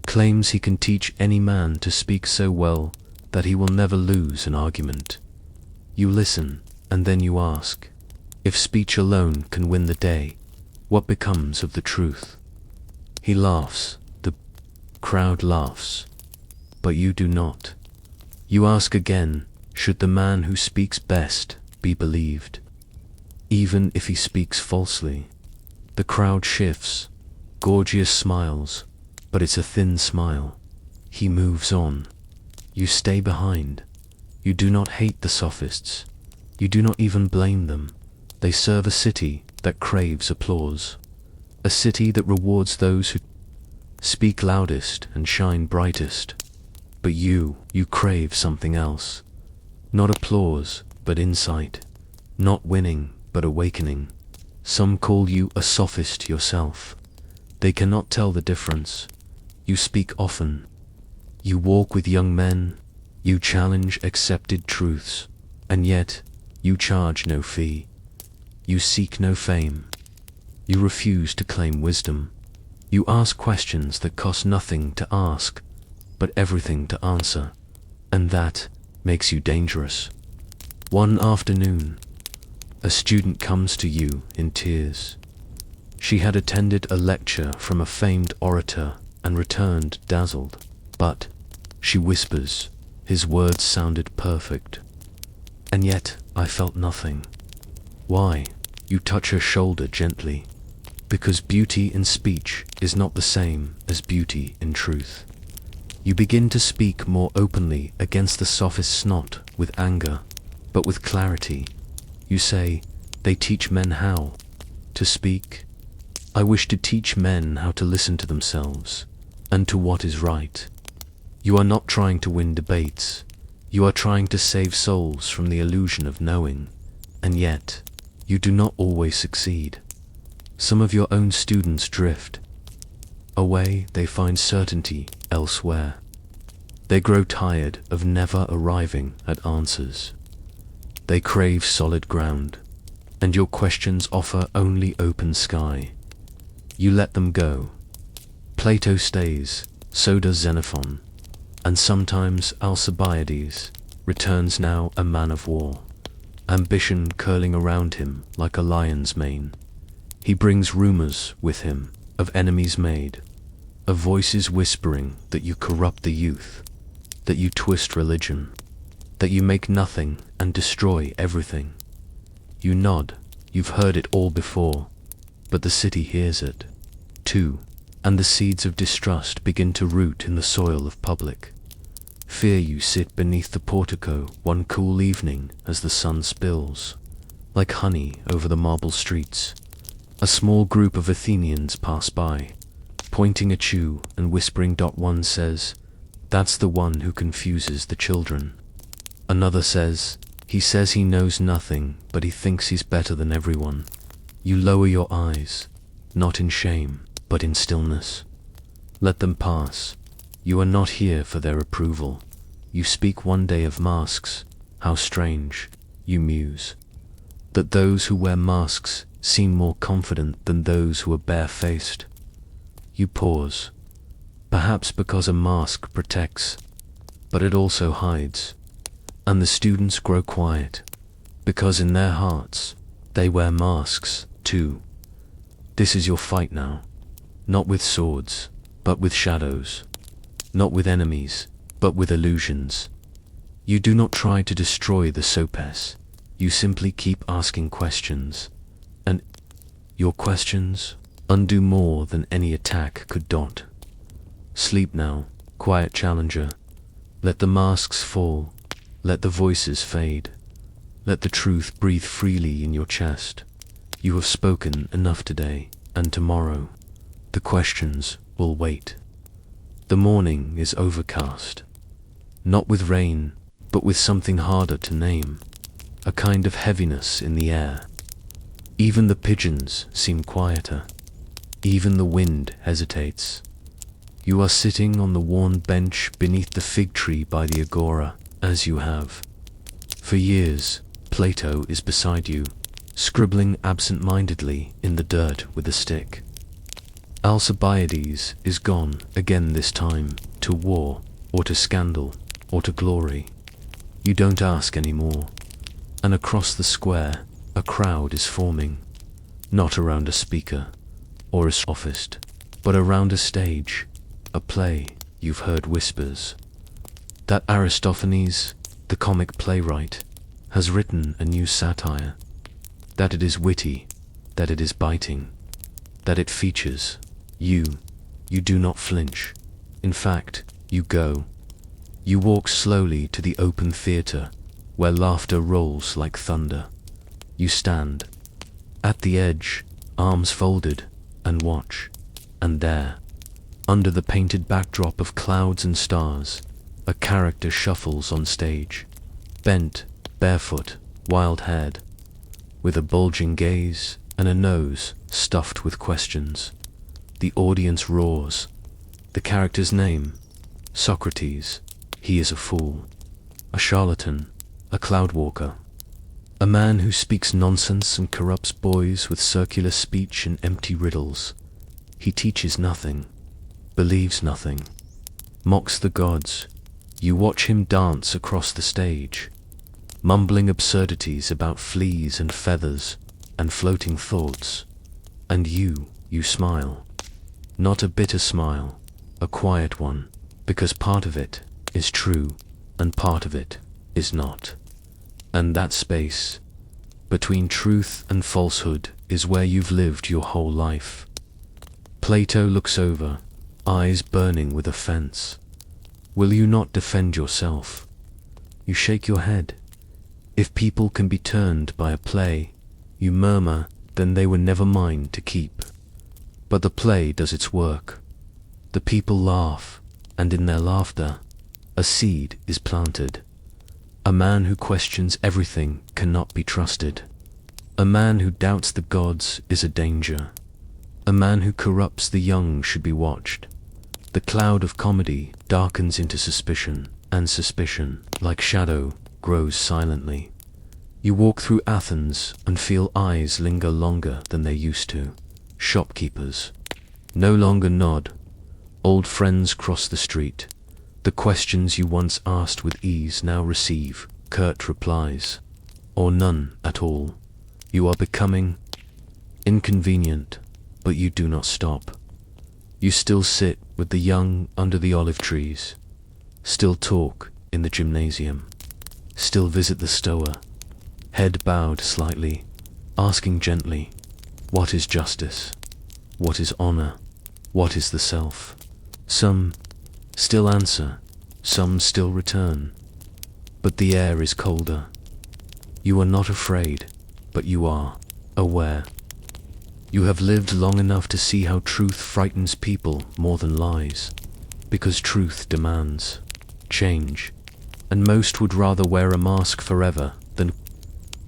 S1: claims he can teach any man to speak so well that he will never lose an argument. You listen, and then you ask, if speech alone can win the day, what becomes of the truth? He laughs, the crowd laughs, but you do not. You ask again, should the man who speaks best be believed, even if he speaks falsely? The crowd shifts. Gorgias smiles, but it's a thin smile. He moves on. You stay behind. You do not hate the sophists. You do not even blame them. They serve a city that craves applause, a city that rewards those who speak loudest and shine brightest. But you crave something else. Not applause, but insight. Not winning, but awakening. Some call you a sophist yourself. They cannot tell the difference. You speak often. You walk with young men. You challenge accepted truths. And yet, you charge no fee. You seek no fame. You refuse to claim wisdom. You ask questions that cost nothing to ask, but everything to answer. And that makes you dangerous. One afternoon, a student comes to you in tears. She had attended a lecture from a famed orator and returned dazzled. But, she whispers, his words sounded perfect. And yet, I felt nothing. Why? You touch her shoulder gently. Because beauty in speech is not the same as beauty in truth. You begin to speak more openly against the sophist's not with anger, but with clarity. You say, they teach men how to speak. I wish to teach men how to listen to themselves, and to what is right. You are not trying to win debates. You are trying to save souls from the illusion of knowing, and yet, you do not always succeed. Some of your own students drift away. They find certainty elsewhere. They grow tired of never arriving at answers. They crave solid ground, and your questions offer only open sky. You let them go. Plato stays, so does Xenophon, and sometimes Alcibiades returns, now a man of war. ambition curling around him like a lion's mane. He brings rumors with him of enemies made, of voices whispering that you corrupt the youth, that you twist religion, that you make nothing and destroy everything. You nod, you've heard it all before, but the city hears it, too, and the seeds of distrust begin to root in the soil of public fear. You sit beneath the portico one cool evening as the sun spills like honey over the marble streets. A small group of Athenians pass by, pointing at you and whispering. One says, "That's the one who confuses the children." Another says he knows nothing, but he thinks he's better than everyone. You lower your eyes, not in shame, but in stillness. Let them pass. You are not here for their approval. You speak one day of masks. How strange, you muse, that those who wear masks seem more confident than those who are barefaced. You pause, perhaps because a mask protects, but it also hides. And the students grow quiet, because in their hearts, they wear masks too. This is your fight now, not with swords, but with shadows, not with enemies, but with illusions. You do not try to destroy the Socrates, you simply keep asking questions, and your questions undo more than any attack could daunt. Sleep now, quiet challenger, let the masks fall. Let the voices fade. Let the truth breathe freely in your chest. You have spoken enough today, and tomorrow the questions will wait. The morning is overcast, not with rain, but with something harder to name, a kind of heaviness in the air. Even the pigeons seem quieter. Even the wind hesitates. You are sitting on the worn bench beneath the fig tree by the agora, as you have for years. Plato is beside you, scribbling absent-mindedly in the dirt with a stick. Alcibiades is gone again, this time to war, or to scandal, or to glory. You don't ask anymore, and across the square a crowd is forming, not around a speaker or a sophist, but around a stage, a play. You've heard whispers that Aristophanes, the comic playwright, has written a new satire, that it is witty, that it is biting, that it features you. You do not flinch. In fact, you go. You walk slowly to the open theater, where laughter rolls like thunder. You stand at the edge, arms folded, and watch. And there, under the painted backdrop of clouds and stars, a character shuffles on stage, bent, barefoot, wild-haired, with a bulging gaze and a nose stuffed with questions. The audience roars. The character's name, Socrates. He is a fool, a charlatan, a cloudwalker, a man who speaks nonsense and corrupts boys with circular speech and empty riddles. He teaches nothing, believes nothing, mocks the gods. You watch him dance across the stage, mumbling absurdities about fleas and feathers and floating thoughts. And you smile. Not a bitter smile, a quiet one, because part of it is true and part of it is not. And that space between truth and falsehood is where you've lived your whole life. Plato looks over, eyes burning with offense. Will you not defend yourself? You shake your head. If people can be turned by a play, you murmur, then they were never mine to keep. But the play does its work. The people laugh, and in their laughter, a seed is planted. A man who questions everything cannot be trusted. A man who doubts the gods is a danger. A man who corrupts the young should be watched. The cloud of comedy darkens into suspicion, and suspicion, like shadow, grows silently. You walk through Athens and feel eyes linger longer than they used to. Shopkeepers no longer nod. Old friends cross the street. The questions you once asked with ease now receive curt replies. or none at all. You are becoming inconvenient, but you do not stop. You still sit with the young under the olive trees, still talk in the gymnasium, still visit the stoa, head bowed slightly, asking gently, what is justice? What is honor? What is the self? Some still answer, some still return, but the air is colder. You are not afraid, but you are aware. You have lived long enough to see how truth frightens people more than lies, because truth demands change, and most would rather wear a mask forever than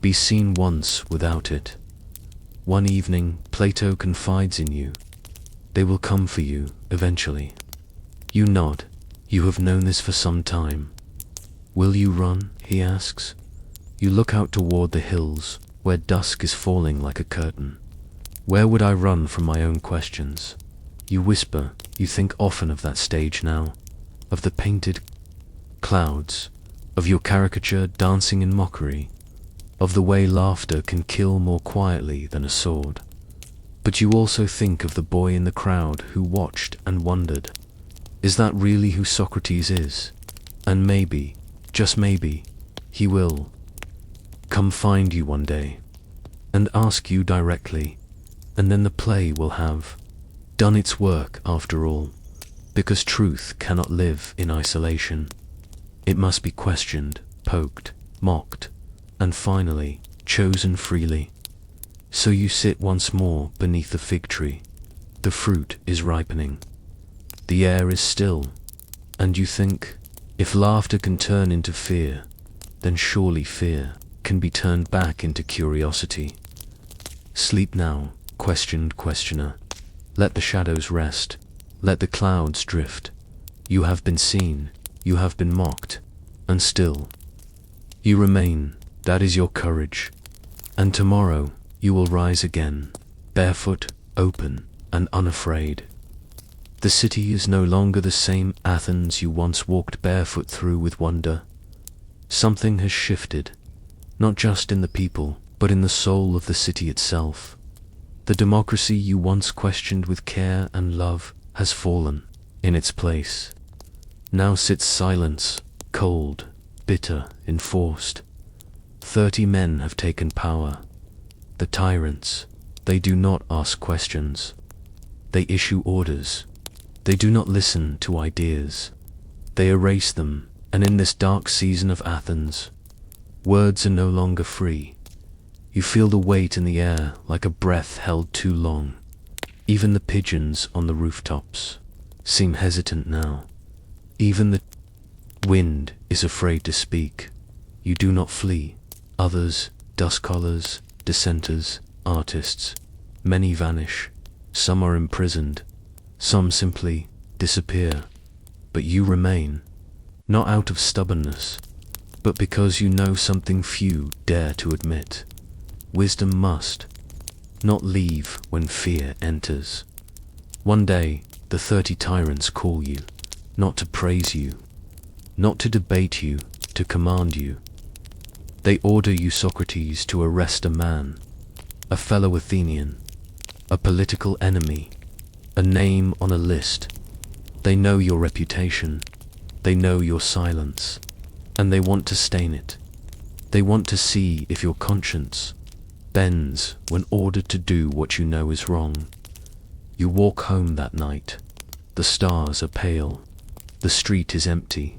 S1: be seen once without it. One evening, Plato confides in you. They will come for you, eventually. You nod. You have known this for some time. Will you run? He asks. You look out toward the hills, where dusk is falling like a curtain. Where would I run from my own questions? You whisper. You think often of that stage now, of the painted clouds, of your caricature dancing in mockery, of the way laughter can kill more quietly than a sword. But you also think of the boy in the crowd who watched and wondered, is that really who Socrates is? And maybe, just maybe, he will come find you one day and ask you directly, and then the play will have done its work after all, because truth cannot live in isolation. It must be questioned, poked, mocked, and finally chosen freely. So you sit once more beneath the fig tree. The fruit is ripening. The air is still, and you think, if laughter can turn into fear, then surely fear can be turned back into curiosity. Sleep now, questioned questioner. Let the shadows rest. Let the clouds drift. You have been seen. You have been mocked. And still, you remain. That is your courage. And tomorrow, you will rise again, barefoot, open, and unafraid. The city is no longer the same Athens you once walked barefoot through with wonder. Something has shifted, not just in the people, but in the soul of the city itself. The democracy you once questioned with care and love has fallen. In its place now sits silence, cold, bitter, enforced. 30 men have taken power. The tyrants, they do not ask questions. They issue orders. They do not listen to ideas. They erase them, and in this dark season of Athens, words are no longer free. You feel the weight in the air like a breath held too long. Even the pigeons on the rooftops seem hesitant now. Even the wind is afraid to speak. You do not flee. Others, dust collars, dissenters, artists, many vanish. Some are imprisoned. Some simply disappear. But you remain, not out of stubbornness, but because you know something few dare to admit. Wisdom must not leave when fear enters. One day, the 30 tyrants call you, not to praise you, not to debate you, to command you. They order you, Socrates, to arrest a man, a fellow Athenian, a political enemy, a name on a list. They know your reputation, they know your silence, and they want to stain it. They want to see if your conscience bends when ordered to do what you know is wrong. You walk home that night. The stars are pale. The street is empty.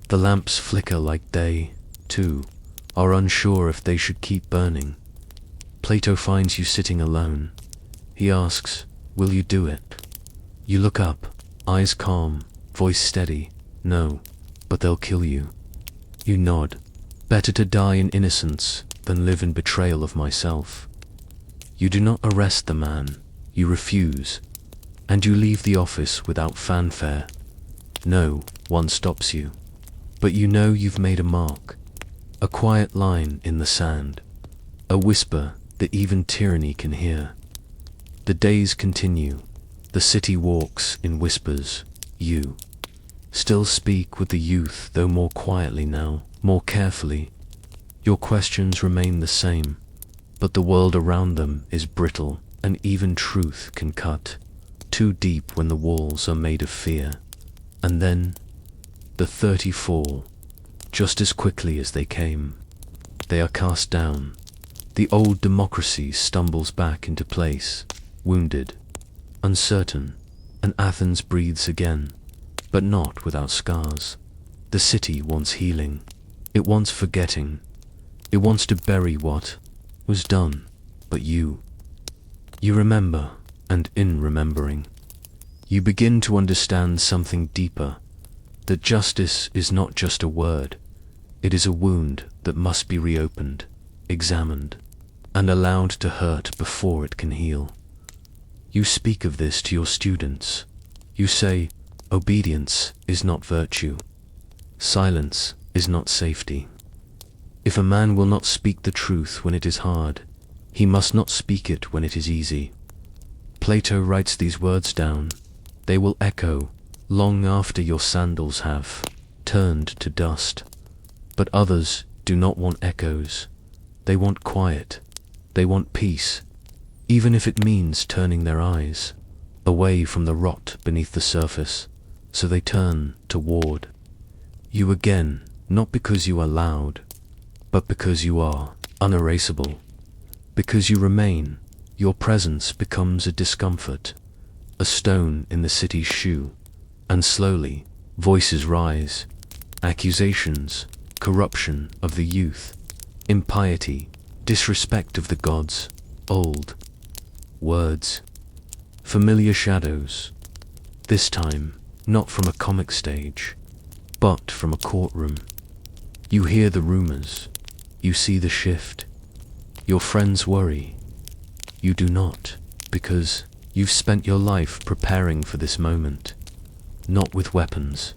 S1: The lamps flicker like they, too, are unsure if they should keep burning. Plato finds you sitting alone. He asks, will you do it? You look up, eyes calm, voice steady. No, but they'll kill you. You nod. Better to die in innocence than live in betrayal of myself. You do not arrest the man. You refuse. And you leave the office without fanfare. No one stops you. But you know you've made a mark. A quiet line in the sand. A whisper that even tyranny can hear. The days continue. The city walks in whispers. You still speak with the youth, though more quietly now, more carefully. Your questions remain the same, but the world around them is brittle, and even truth can cut too deep when the walls are made of fear. And then the 30 fall, just as quickly as they came. They are cast down. The old democracy stumbles back into place, wounded, uncertain, and Athens breathes again, but not without scars. The city wants healing. It wants forgetting. It wants to bury what was done, but you remember, and in remembering, you begin to understand something deeper, that justice is not just a word, it is a wound that must be reopened, examined, and allowed to hurt before it can heal. You speak of this to your students. You say, obedience is not virtue. Silence is not safety. If a man will not speak the truth when it is hard, he must not speak it when it is easy. Plato writes these words down. They will echo long after your sandals have turned to dust. But others do not want echoes. They want quiet. They want peace, even if it means turning their eyes away from the rot beneath the surface, so they turn toward you again, not because you are loud, but because you are unerasable. Because you remain, your presence becomes a discomfort, a stone in the city's shoe, and slowly voices rise, accusations, corruption of the youth, impiety, disrespect of the gods, old words, familiar shadows, this time not from a comic stage, but from a courtroom. You hear the rumors, you see the shift. Your friends worry. You do not, because you've spent your life preparing for this moment, not with weapons,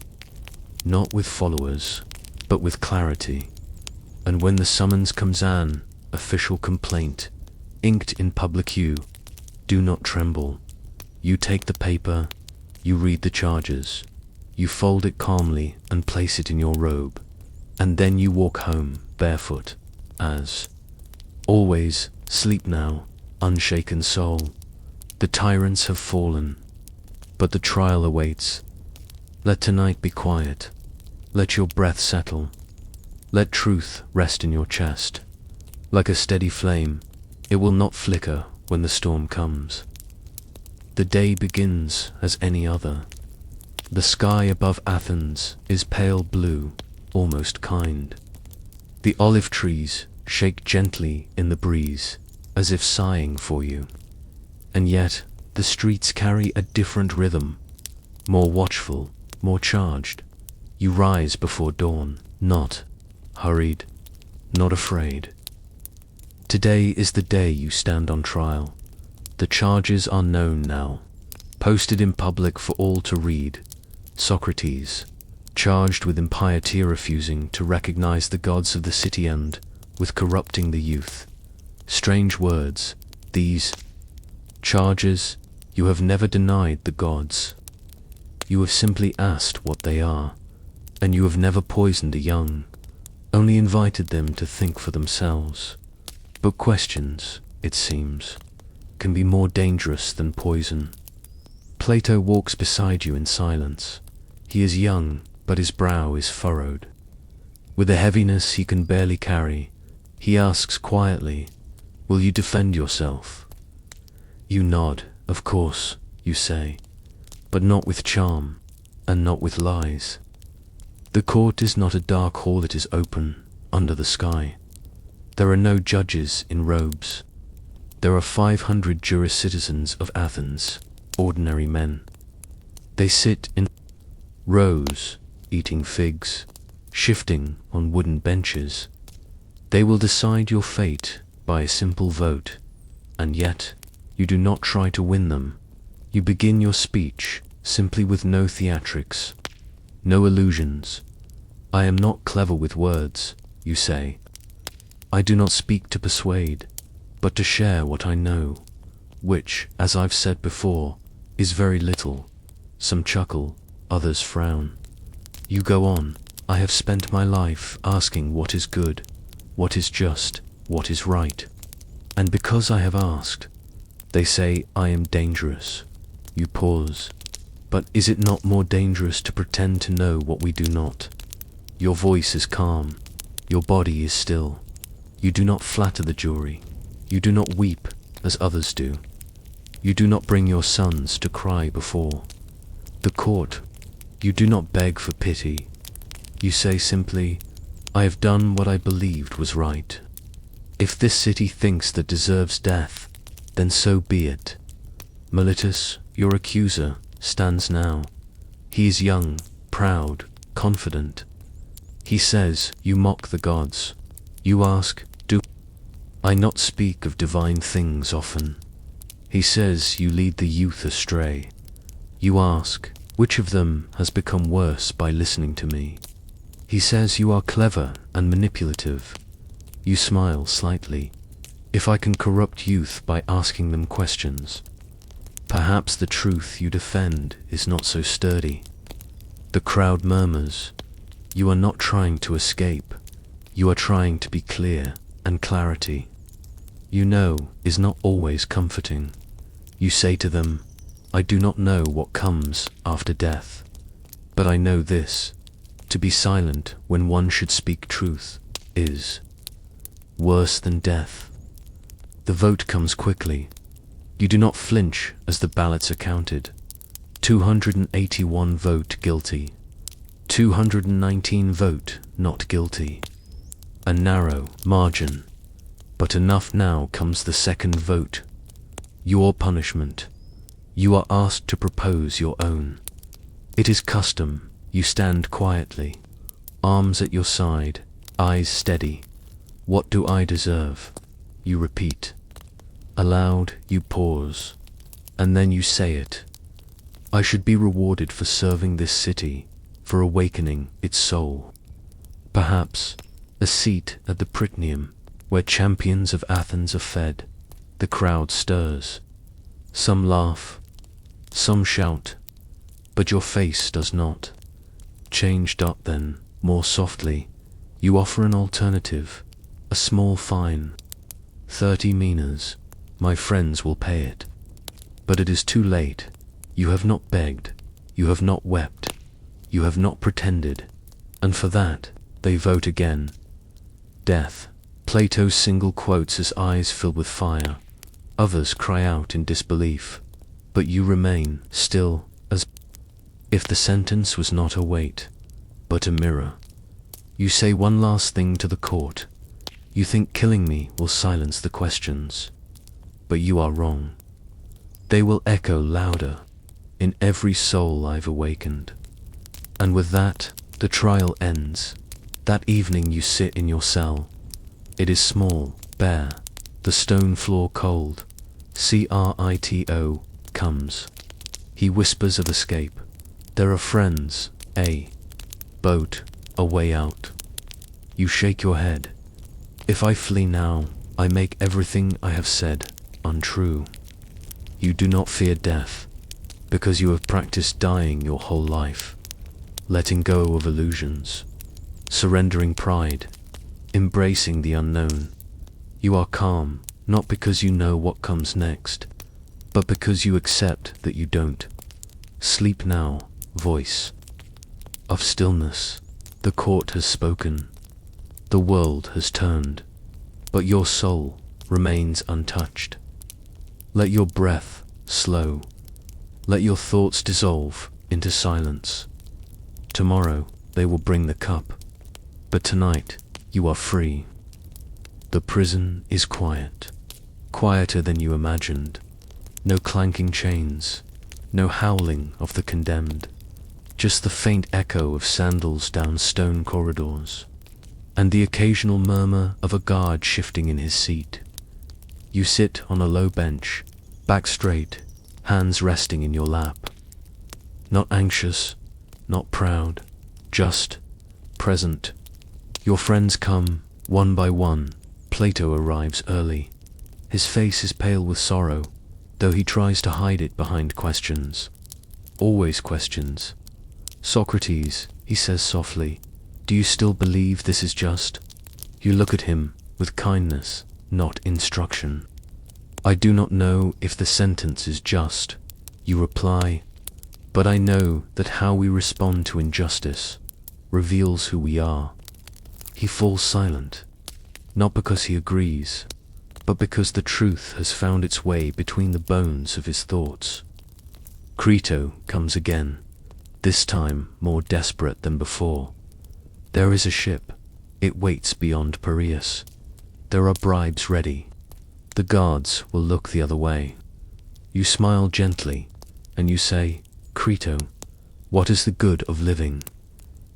S1: not with followers, but with clarity. And when the summons comes an official complaint, inked in public, you do not tremble. You take the paper, you read the charges, you fold it calmly and place it in your robe, and then you walk home barefoot, as always. Sleep now, unshaken soul. The tyrants have fallen, but the trial awaits. Let tonight be quiet. Let your breath settle. Let truth rest in your chest. Like a steady flame, it will not flicker when the storm comes. The day begins as any other. The sky above Athens is pale blue, almost kind. The olive trees shake gently in the breeze, as if sighing for you. And yet, the streets carry a different rhythm, more watchful, more charged. You rise before dawn, not hurried, not afraid. Today is the day you stand on trial. The charges are known now, posted in public for all to read. Socrates, charged with impiety, refusing to recognize the gods of the city, and with corrupting the youth. Strange words, these charges. You have never denied the gods. You have simply asked what they are, and you have never poisoned the young, only invited them to think for themselves. But questions, it seems, can be more dangerous than poison. Plato walks beside you in silence. He is young, but his brow is furrowed. With a heaviness he can barely carry, he asks quietly, "Will you defend yourself?" You nod. "Of course," you say, "but not with charm, and not with lies." The court is not a dark hall, it is open, under the sky. There are no judges in robes. There are 500 juris citizens of Athens, ordinary men. They sit in rows, eating figs, shifting on wooden benches. They will decide your fate by a simple vote, and yet you do not try to win them. You begin your speech simply, with no theatrics, no illusions. "I am not clever with words," you say. "I do not speak to persuade, but to share what I know," which, as I've said before, is very little. Some chuckle, others frown. You go on. "I have spent my life asking what is good, what is just, what is right. And because I have asked, they say I am dangerous. You pause. But is it not more dangerous to pretend to know what we do not? Your voice is calm. Your body is still. You do not flatter the jury. You do not weep as others do. You do not bring your sons to cry before the court. You do not beg for pity. You say simply, I have done what I believed was right. If this city thinks that deserves death, then so be it. Miletus, your accuser, stands now. He is young, proud, confident. He says, you mock the gods. You ask, do I not speak of divine things often? He says, you lead the youth astray. You ask, which of them has become worse by listening to me? He says, you are clever and manipulative. You smile slightly. If I can corrupt youth by asking them questions, perhaps the truth you defend is not so sturdy. The crowd murmurs. You are not trying to escape. You are trying to be clear, and clarity, you know, is not always comforting. You say to them, I do not know what comes after death, but I know this, to be silent when one should speak truth is worse than death. The vote comes quickly. You do not flinch as the ballots are counted. 281 vote guilty. 219 vote not guilty. A narrow margin. But enough. Now comes the second vote. Your punishment. You are asked to propose your own. It is custom. You stand quietly, arms at your side, eyes steady. What do I deserve? You repeat. Aloud, you pause, and then you say it. I should be rewarded for serving this city, for awakening its soul. Perhaps a seat at the Prytaneum, where champions of Athens are fed. The crowd stirs. Some laugh, some shout, but your face does not change. Then, more softly, you offer an alternative, a small fine. 30 minas. My friends will pay it. But it is too late. You have not begged. You have not wept. You have not pretended. And for that, they vote again. Death. Plato's single quotes, his eyes fill with fire. Others cry out in disbelief. But you remain still, as if the sentence was not a weight, but a mirror. You say one last thing to the court. You think killing me will silence the questions. But you are wrong. They will echo louder in every soul I've awakened. And with that, the trial ends. That evening you sit in your cell. It is small, bare, the stone floor cold. Crito comes. He whispers of escape. There are friends, a boat, a way out. You shake your head. If I flee now, I make everything I have said untrue. You do not fear death, because you have practiced dying your whole life, letting go of illusions, surrendering pride, embracing the unknown. You are calm, not because you know what comes next, but because you accept that you don't. Sleep now, voice of stillness. The court has spoken. The world has turned, but your soul remains untouched. Let your breath slow. Let your thoughts dissolve into silence. Tomorrow they will bring the cup, but tonight you are free. The prison is quiet, quieter than you imagined. No clanking chains, no howling of the condemned, just the faint echo of sandals down stone corridors, and the occasional murmur of a guard shifting in his seat. You sit on a low bench, back straight, hands resting in your lap. Not anxious, not proud, just present. Your friends come, one by one. Plato arrives early. His face is pale with sorrow, though he tries to hide it behind questions. Always questions. Socrates, he says softly, do you still believe this is just? You look at him with kindness, not instruction. I do not know if the sentence is just, you reply, but I know that how we respond to injustice reveals who we are. He falls silent, not because he agrees, but because the truth has found its way between the bones of his thoughts. Crito comes again, this time more desperate than before. There is a ship. It waits beyond Piraeus. There are bribes ready. The guards will look the other way. You smile gently, and you say, Crito, what is the good of living,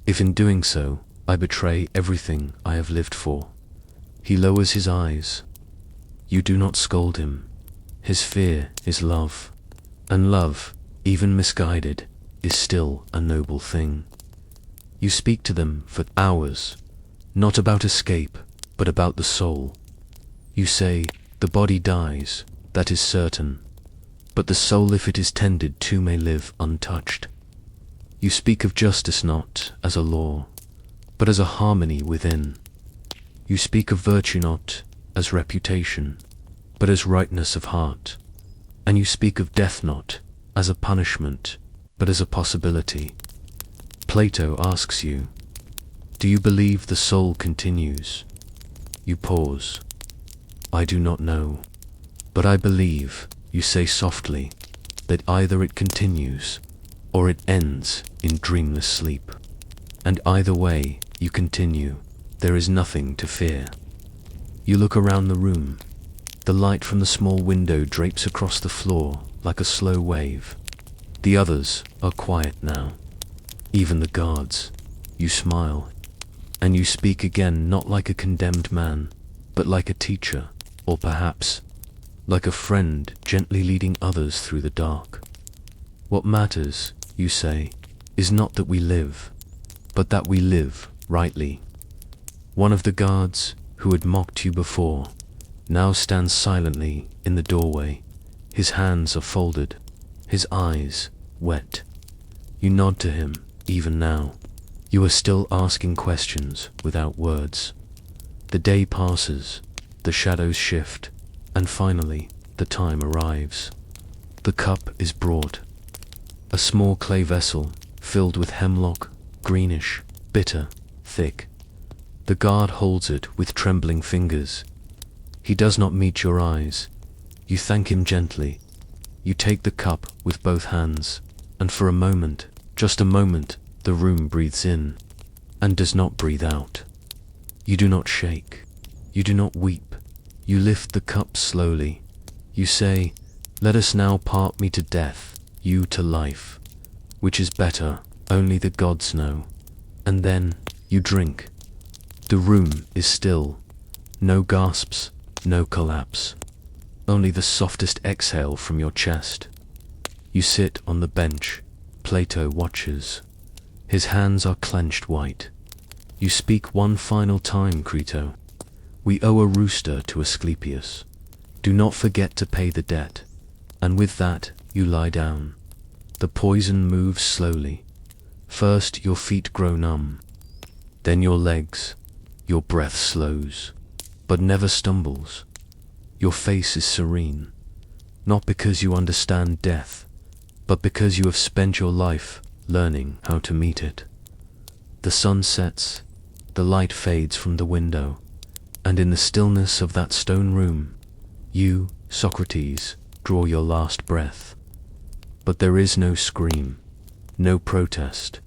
S1: if in doing so I betray everything I have lived for? He lowers his eyes. You do not scold him. His fear is love, and love, even misguided, is still a noble thing. You speak to them for hours, not about escape, but about the soul. You say, the body dies, that is certain, but the soul, if it is tended to, may live untouched. You speak of justice not as a law, but as a harmony within. You speak of virtue not as reputation, but as rightness of heart. And you speak of death not as a punishment, but as a possibility. Plato asks you, do you believe the soul continues? You pause. I do not know, but I believe, you say softly, that either it continues, or it ends in dreamless sleep. And either way you continue, there is nothing to fear. You look around the room. The light from the small window drapes across the floor like a slow wave. The others are quiet now, even the guards. You smile, and you speak again, not like a condemned man, but like a teacher, or perhaps like a friend gently leading others through the dark. What matters, you say, is not that we live, but that we live rightly. One of the guards, who had mocked you before, now stands silently in the doorway. His hands are folded, his eyes wet. You nod to him, even now. You are still asking questions without words. The day passes, the shadows shift, and finally the time arrives. The cup is brought. A small clay vessel, filled with hemlock, greenish, bitter, thick. The guard holds it with trembling fingers. He does not meet your eyes. You thank him gently. You take the cup with both hands, and for a moment, just a moment, the room breathes in, and does not breathe out. You do not shake. You do not weep. You lift the cup slowly. You say, let us now part, me to death, you to life. Which is better, only the gods know. And then, you drink. The room is still. No gasps, no collapse. Only the softest exhale from your chest. You sit on the bench. Plato watches. His hands are clenched white. You speak one final time, Crito. We owe a rooster to Asclepius. Do not forget to pay the debt. And with that, you lie down. The poison moves slowly. First your feet grow numb. Then your legs. Your breath slows, but never stumbles. Your face is serene, not because you understand death, but because you have spent your life learning how to meet it. The sun sets, the light fades from the window, and in the stillness of that stone room, you, Socrates, draw your last breath. But there is no scream, no protest,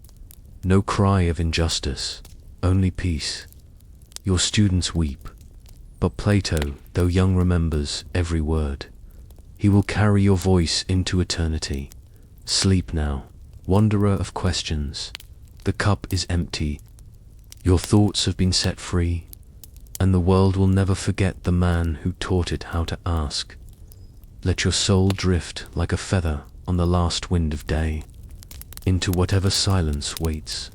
S1: no cry of injustice, only peace. Your students weep, but Plato, though young, remembers every word. He will carry your voice into eternity. Sleep now, wanderer of questions. The cup is empty. Your thoughts have been set free, and the world will never forget the man who taught it how to ask. Let your soul drift like a feather on the last wind of day, into whatever silence waits.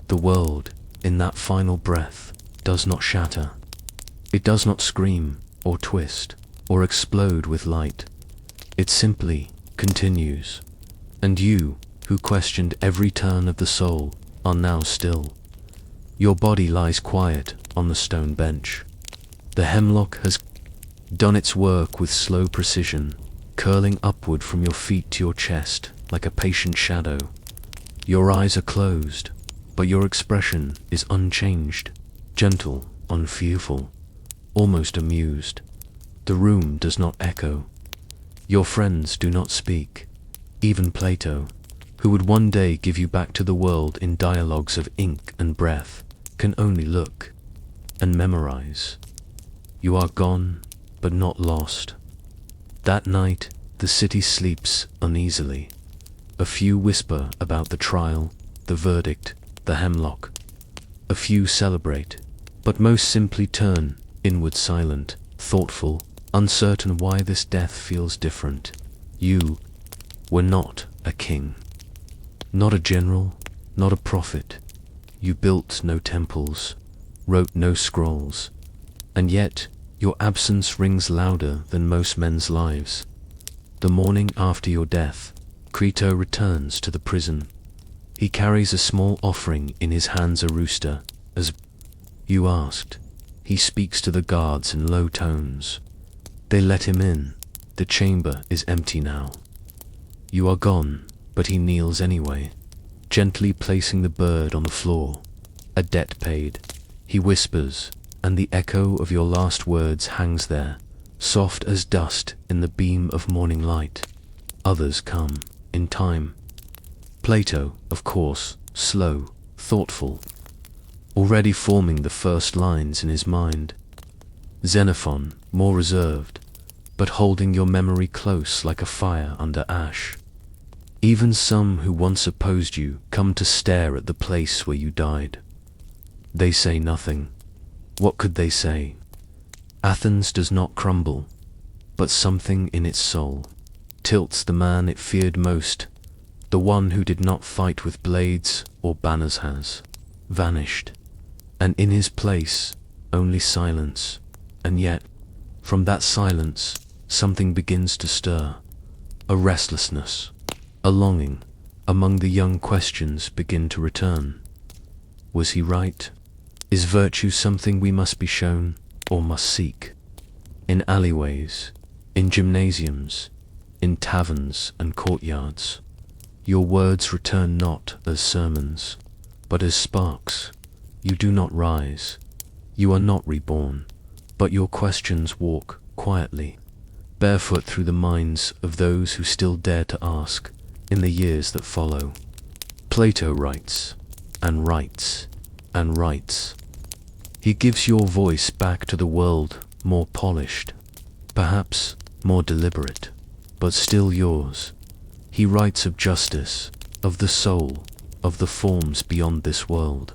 S1: The world, in that final breath, does not shatter. It does not scream, or twist, or explode with light. It simply continues. And you, who questioned every turn of the soul, are now still. Your body lies quiet on the stone bench. The hemlock has done its work with slow precision, curling upward from your feet to your chest like a patient shadow. Your eyes are closed, but your expression is unchanged, gentle, unfearful, almost amused. The room does not echo. Your friends do not speak. Even Plato, who would one day give you back to the world in dialogues of ink and breath, can only look and memorize. You are gone, but not lost. That night, the city sleeps uneasily. A few whisper about the trial, the verdict, the hemlock. A few celebrate, but most simply turn inward silent, thoughtful, uncertain why this death feels different. You were not a king, not a general, not a prophet. You built no temples, wrote no scrolls, and yet your absence rings louder than most men's lives. The morning after your death, Crito returns to the prison. He carries a small offering in his hands, a rooster, as you asked. He speaks to the guards in low tones. They let him in. The chamber is empty now. You are gone, but he kneels anyway, gently placing the bird on the floor. A debt paid. He whispers, and the echo of your last words hangs there, soft as dust in the beam of morning light. Others come, in time. Plato, of course, slow, thoughtful, already forming the first lines in his mind. Xenophon, more reserved, but holding your memory close like a fire under ash. Even some who once opposed you come to stare at the place where you died. They say nothing. What could they say? Athens does not crumble, but something in its soul tilts the man it feared most. The one who did not fight with blades or banners has vanished, and in his place only silence. And yet, from that silence, something begins to stir. A restlessness, a longing. Among the young, questions begin to return. Was he right? Is virtue something we must be shown or must seek? In alleyways, in gymnasiums, in taverns and courtyards, your words return not as sermons, but as sparks. You do not rise. You are not reborn, but your questions walk quietly, barefoot through the minds of those who still dare to ask in the years that follow. Plato writes, and writes, and writes. He gives your voice back to the world, more polished, perhaps more deliberate, but still yours. He writes of justice, of the soul, of the forms beyond this world.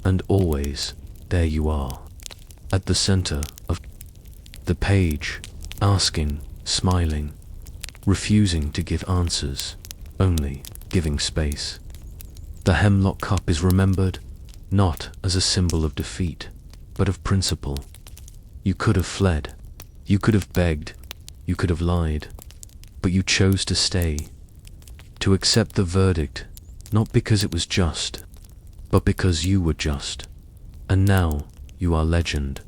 S1: And always, there you are, at the center of the page, asking, smiling, refusing to give answers, only giving space. The hemlock cup is remembered, not as a symbol of defeat, but of principle. You could have fled, you could have begged, you could have lied, but you chose to stay, to accept the verdict, not because it was just, but because you were just. And now you are legend,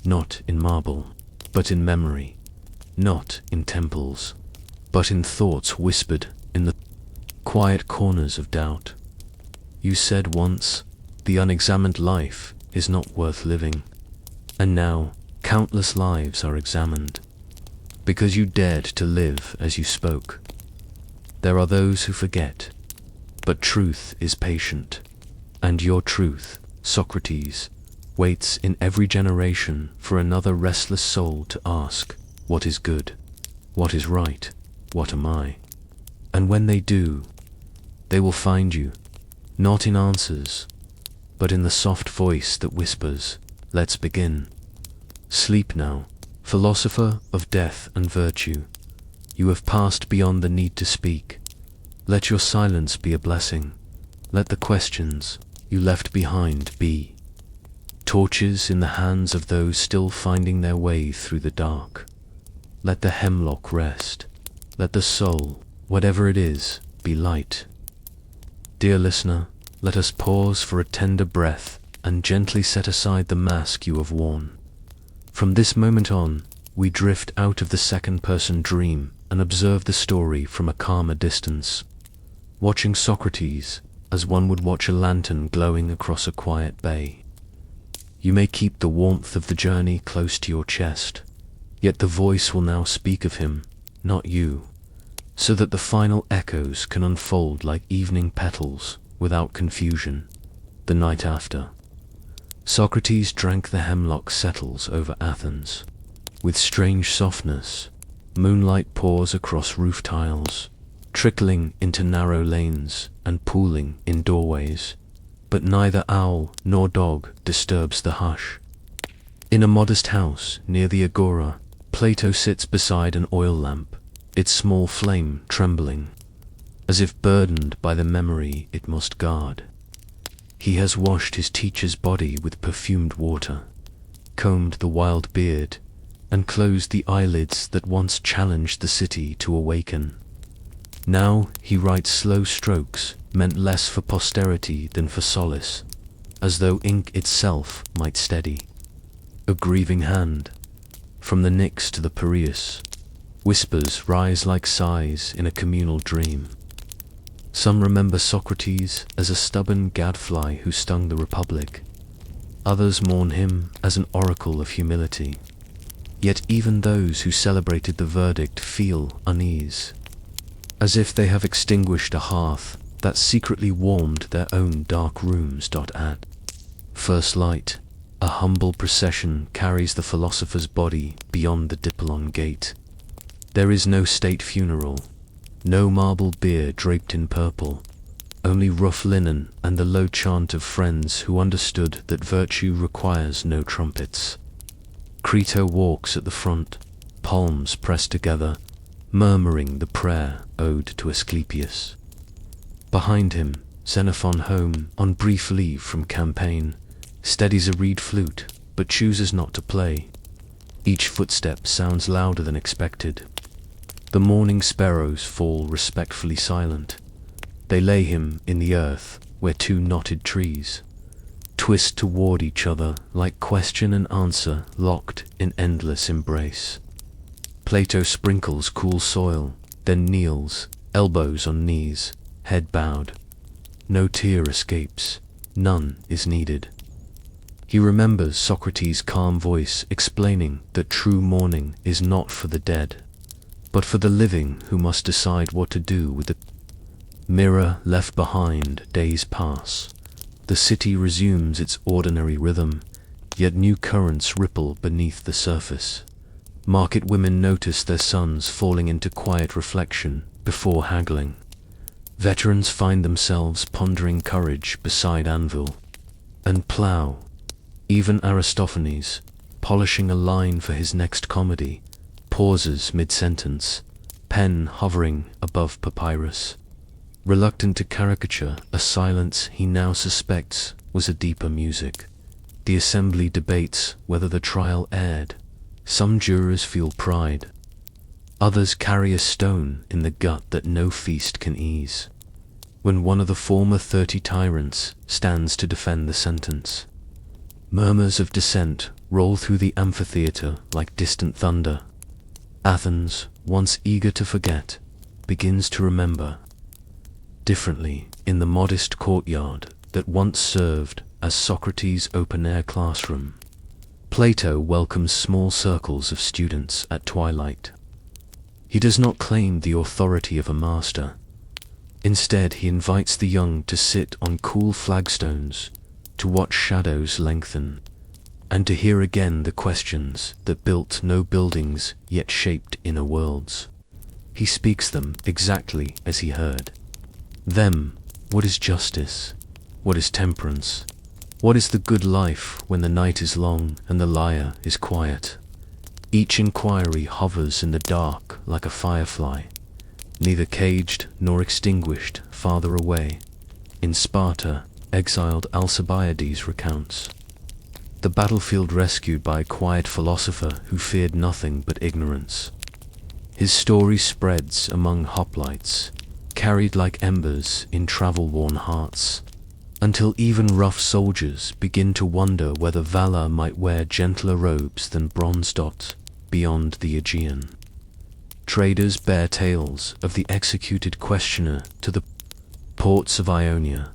S1: not in marble, but in memory, not in temples, but in thoughts whispered in the quiet corners of doubt. You said once, the unexamined life is not worth living, and now countless lives are examined, because you dared to live as you spoke. There are those who forget, but truth is patient, and your truth, Socrates, waits in every generation for another restless soul to ask, what is good? What is right? What am I? And when they do, they will find you, not in answers, but in the soft voice that whispers, let's begin. Sleep now, philosopher of death and virtue. You have passed beyond the need to speak. Let your silence be a blessing. Let the questions you left behind be torches in the hands of those still finding their way through the dark. Let the hemlock rest. Let the soul, whatever it is, be light. Dear listener, let us pause for a tender breath and and gently set aside the mask you have worn. From this moment on, we drift out of the second-person dream and observe the story from a calmer distance, watching Socrates as one would watch a lantern glowing across a quiet bay. You may keep the warmth of the journey close to your chest, yet the voice will now speak of him, not you, so that the final echoes can unfold like evening petals without confusion. The night after, Socrates drank the hemlock settles over Athens. With strange softness, moonlight pours across roof tiles, trickling into narrow lanes and pooling in doorways, but neither owl nor dog disturbs the hush. In a modest house near the agora, Plato sits beside an oil lamp, its small flame trembling, as if burdened by the memory it must guard. He has washed his teacher's body with perfumed water, combed the wild beard, and closed the eyelids that once challenged the city to awaken. Now he writes slow strokes meant less for posterity than for solace, as though ink itself might steady. A grieving hand, from the Nix to the Piraeus, whispers rise like sighs in a communal dream. Some remember Socrates as a stubborn gadfly who stung the Republic. Others mourn him as an oracle of humility. Yet even those who celebrated the verdict feel unease, as if they have extinguished a hearth that secretly warmed their own dark rooms. At first light, a humble procession carries the philosopher's body beyond the Dippolon gate. There is no state funeral, no marble bier draped in purple, only rough linen and the low chant of friends who understood that virtue requires no trumpets. Crito walks at the front, palms pressed together, murmuring the prayer ode to Asclepius. Behind him, Xenophon, home on brief leave from campaign, steadies a reed flute, but chooses not to play. Each footstep sounds louder than expected. The morning sparrows fall respectfully silent. They lay him in the earth where two knotted trees twist toward each other like question and answer locked in endless embrace. Plato sprinkles cool soil, then kneels, elbows on knees, head bowed. No tear escapes, none is needed. He remembers Socrates' calm voice explaining that true mourning is not for the dead, but for the living who must decide what to do with the mirror left behind. Days pass. The city resumes its ordinary rhythm, yet new currents ripple beneath the surface. Market women notice their sons falling into quiet reflection before haggling. Veterans find themselves pondering courage beside anvil and plough. Even Aristophanes, polishing a line for his next comedy, pauses mid-sentence, pen hovering above papyrus. Reluctant to caricature a silence he now suspects was a deeper music. The assembly debates whether the trial aired. Some jurors feel pride. Others carry a stone in the gut that no feast can ease. When one of the former 30 tyrants stands to defend the sentence, murmurs of dissent roll through the amphitheater like distant thunder. Athens, once eager to forget, begins to remember. Differently, in the modest courtyard that once served as Socrates' open-air classroom, Plato welcomes small circles of students at twilight. He does not claim the authority of a master. Instead, he invites the young to sit on cool flagstones, to watch shadows lengthen, and to hear again the questions that built no buildings yet shaped inner worlds. He speaks them exactly as he heard them. What is justice? What is temperance? What is the good life when the night is long and the lyre is quiet? Each inquiry hovers in the dark like a firefly, neither caged nor extinguished farther away. In Sparta, exiled Alcibiades recounts the battlefield rescued by a quiet philosopher who feared nothing but ignorance. His story spreads among hoplites, carried like embers in travel-worn hearts. until even rough soldiers begin to wonder whether valor might wear gentler robes than bronze dots beyond the Aegean. Traders bear tales of the executed questioner to the ports of Ionia.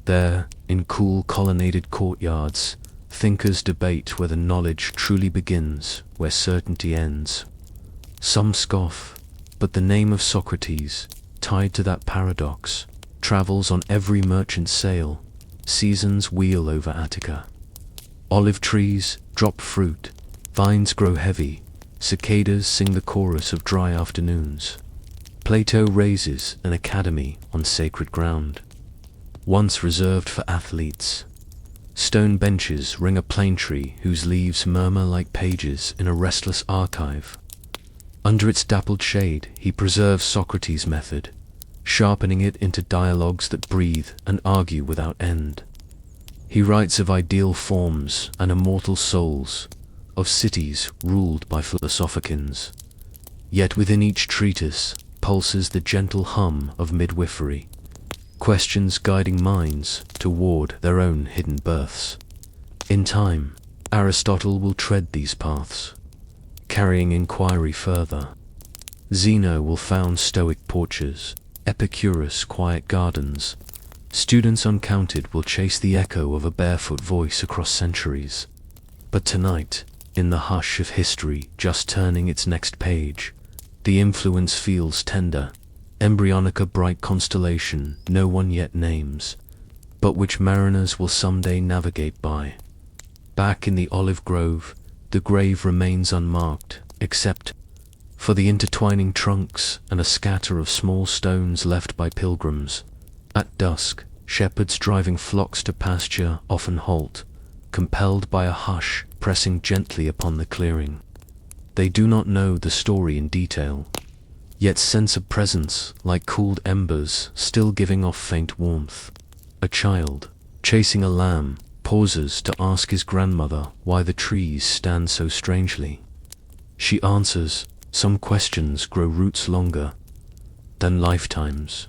S1: There, in cool colonnaded courtyards, thinkers debate whether knowledge truly begins where certainty ends. Some scoff, but the name of Socrates, tied to that paradox, travels on every merchant's sail. Seasons wheel over Attica. Olive trees drop fruit, vines grow heavy, cicadas sing the chorus of dry afternoons. Plato raises an academy on sacred ground, once reserved for athletes. Stone benches ring a plane tree whose leaves murmur like pages in a restless archive. Under its dappled shade, he preserves Socrates' method, sharpening it into dialogues that breathe and argue without end. He writes of ideal forms and immortal souls, of cities ruled by philosophicans. Yet within each treatise pulses the gentle hum of midwifery, questions guiding minds toward their own hidden births. In time, Aristotle will tread these paths, carrying inquiry further. Zeno will found Stoic porches, Epicurus quiet gardens. Students uncounted will chase the echo of a barefoot voice across centuries. But tonight, in the hush of history just turning its next page, the influence feels tender, embryonic, a bright constellation no one yet names, but which mariners will someday navigate by. Back in the olive grove, the grave remains unmarked, except for the intertwining trunks and a scatter of small stones left by pilgrims. At dusk, shepherds driving flocks to pasture often halt, compelled by a hush pressing gently upon the clearing. They do not know the story in detail, yet sense a presence like cooled embers still giving off faint warmth. A child, chasing a lamb, pauses to ask his grandmother why the trees stand so strangely. She answers, some questions grow roots longer than lifetimes.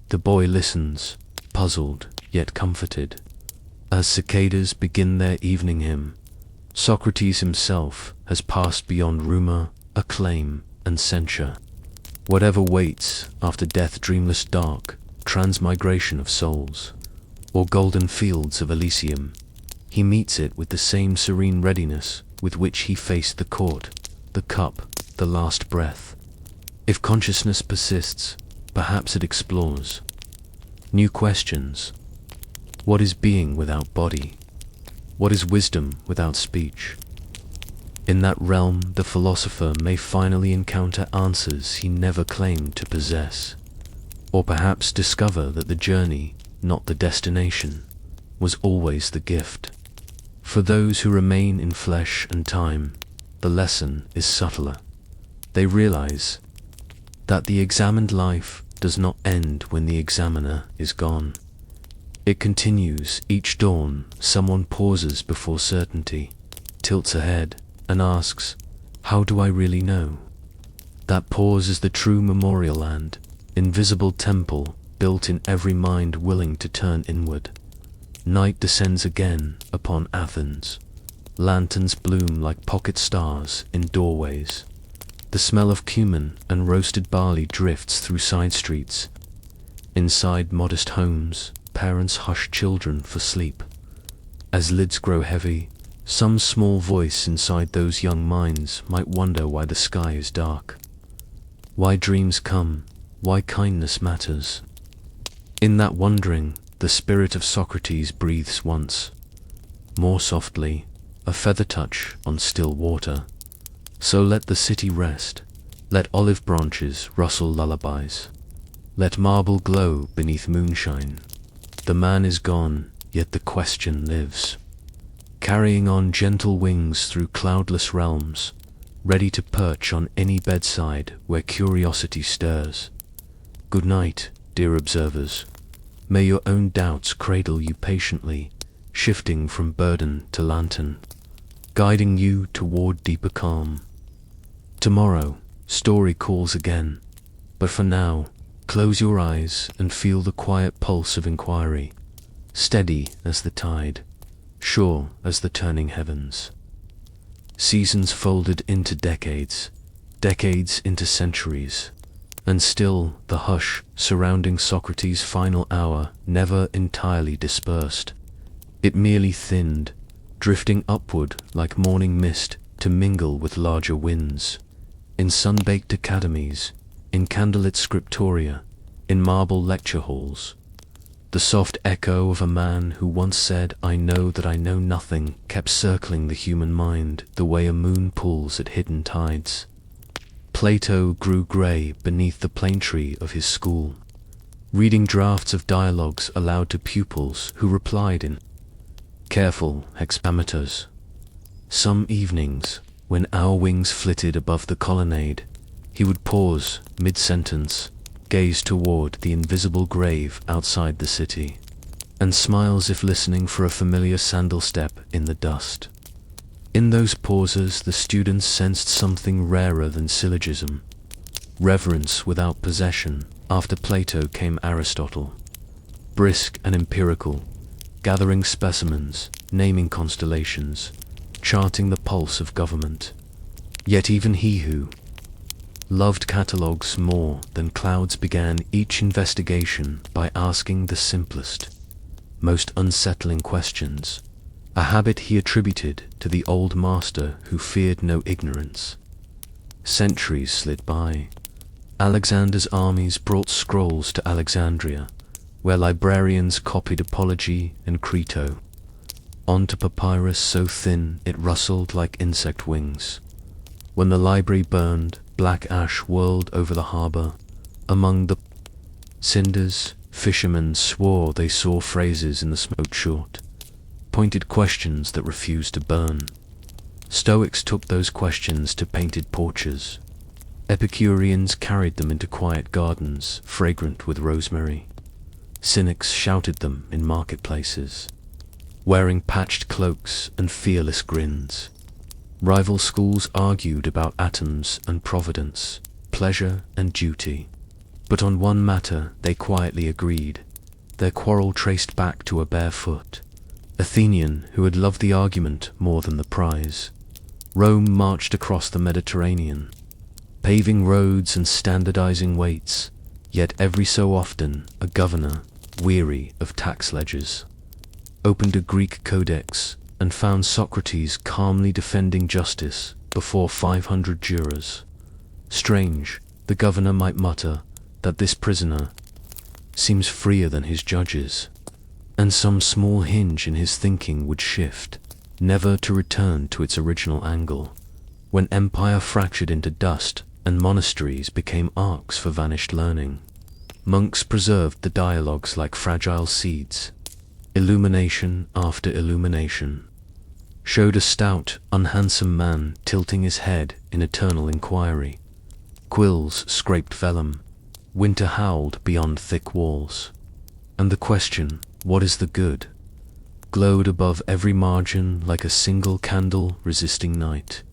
S1: The boy listens, puzzled yet comforted. As cicadas begin their evening hymn, Socrates himself has passed beyond rumor, acclaim, and censure. Whatever waits after death, dreamless dark transmigration of souls, or golden fields of Elysium, he meets it with the same serene readiness with which he faced the court, the cup, the last breath. If consciousness persists, perhaps it explores new questions. What is being without body? What is wisdom without speech? In that realm, the philosopher may finally encounter answers he never claimed to possess, or perhaps discover that the journey, not the destination, was always the gift. For those who remain in flesh and time, the lesson is subtler. They realize that the examined life does not end when the examiner is gone. It continues each dawn. Someone pauses before certainty, tilts ahead, and asks, how do I really know? That pause is the true memorial land, invisible temple built in every mind willing to turn inward. Night descends again upon Athens. Lanterns bloom like pocket stars in doorways. The smell of cumin and roasted barley drifts through side streets. Inside modest homes, parents hush children for sleep. As lids grow heavy, some small voice inside those young minds might wonder why the sky is dark, why dreams come, why kindness matters. In that wondering, the spirit of Socrates breathes once, more softly, a feather touch on still water. So let the city rest, let olive branches rustle lullabies, let marble glow beneath moonshine. The man is gone, yet the question lives, carrying on gentle wings through cloudless realms, ready to perch on any bedside where curiosity stirs. Good night, dear observers. May your own doubts cradle you patiently, shifting from burden to lantern, guiding you toward deeper calm. Tomorrow, story calls again, but for now, close your eyes and feel the quiet pulse of inquiry. steady as the tide, sure as the turning heavens. Seasons folded into decades, decades into centuries, and still the hush surrounding Socrates' final hour never entirely dispersed. It merely thinned, drifting upward like morning mist to mingle with larger winds. In sun-baked academies, in candlelit scriptoria, in marble lecture halls, the soft echo of a man who once said, "I know that I know nothing," kept circling the human mind the way a moon pulls at hidden tides. Plato grew grey beneath the plane tree of his school, reading drafts of dialogues aloud to pupils who replied in careful hexameters. Some evenings, when our wings flitted above the colonnade, he would pause mid-sentence, gaze toward the invisible grave outside the city, and smile as if listening for a familiar sandal step in the dust. In those pauses, the students sensed something rarer than syllogism, reverence without possession. After Plato came Aristotle, brisk and empirical, gathering specimens, naming constellations, charting the pulse of government. Yet even he who loved catalogues more than clouds began each investigation by asking the simplest, most unsettling questions, a habit he attributed to the old master who feared no ignorance. Centuries slid by. Alexander's armies brought scrolls to Alexandria, where librarians copied Apology and Crito, onto papyrus so thin it rustled like insect wings. When the library burned, black ash whirled over the harbor. Among the cinders, fishermen swore they saw phrases in the smoke short, pointed questions that refused to burn. Stoics took those questions to painted porches. Epicureans carried them into quiet gardens, fragrant with rosemary. Cynics shouted them in marketplaces, wearing patched cloaks and fearless grins. Rival schools argued about atoms and providence, pleasure and duty. But on one matter they quietly agreed, their quarrel traced back to a bare foot. Athenian, who had loved the argument more than the prize. Rome marched across the Mediterranean, paving roads and standardizing weights, yet every so often a governor, weary of tax ledgers, opened a Greek codex and found Socrates calmly defending justice before 500 jurors. Strange, the governor might mutter, that this prisoner seems freer than his judges, and some small hinge in his thinking would shift, never to return to its original angle. When empire fractured into dust and monasteries became arks for vanished learning, monks preserved the dialogues like fragile seeds. Illumination after illumination showed a stout, unhandsome man tilting his head in eternal inquiry. Quills scraped vellum, winter howled beyond thick walls, and the question, "What is the good?" glowed above every margin like a single candle resisting night.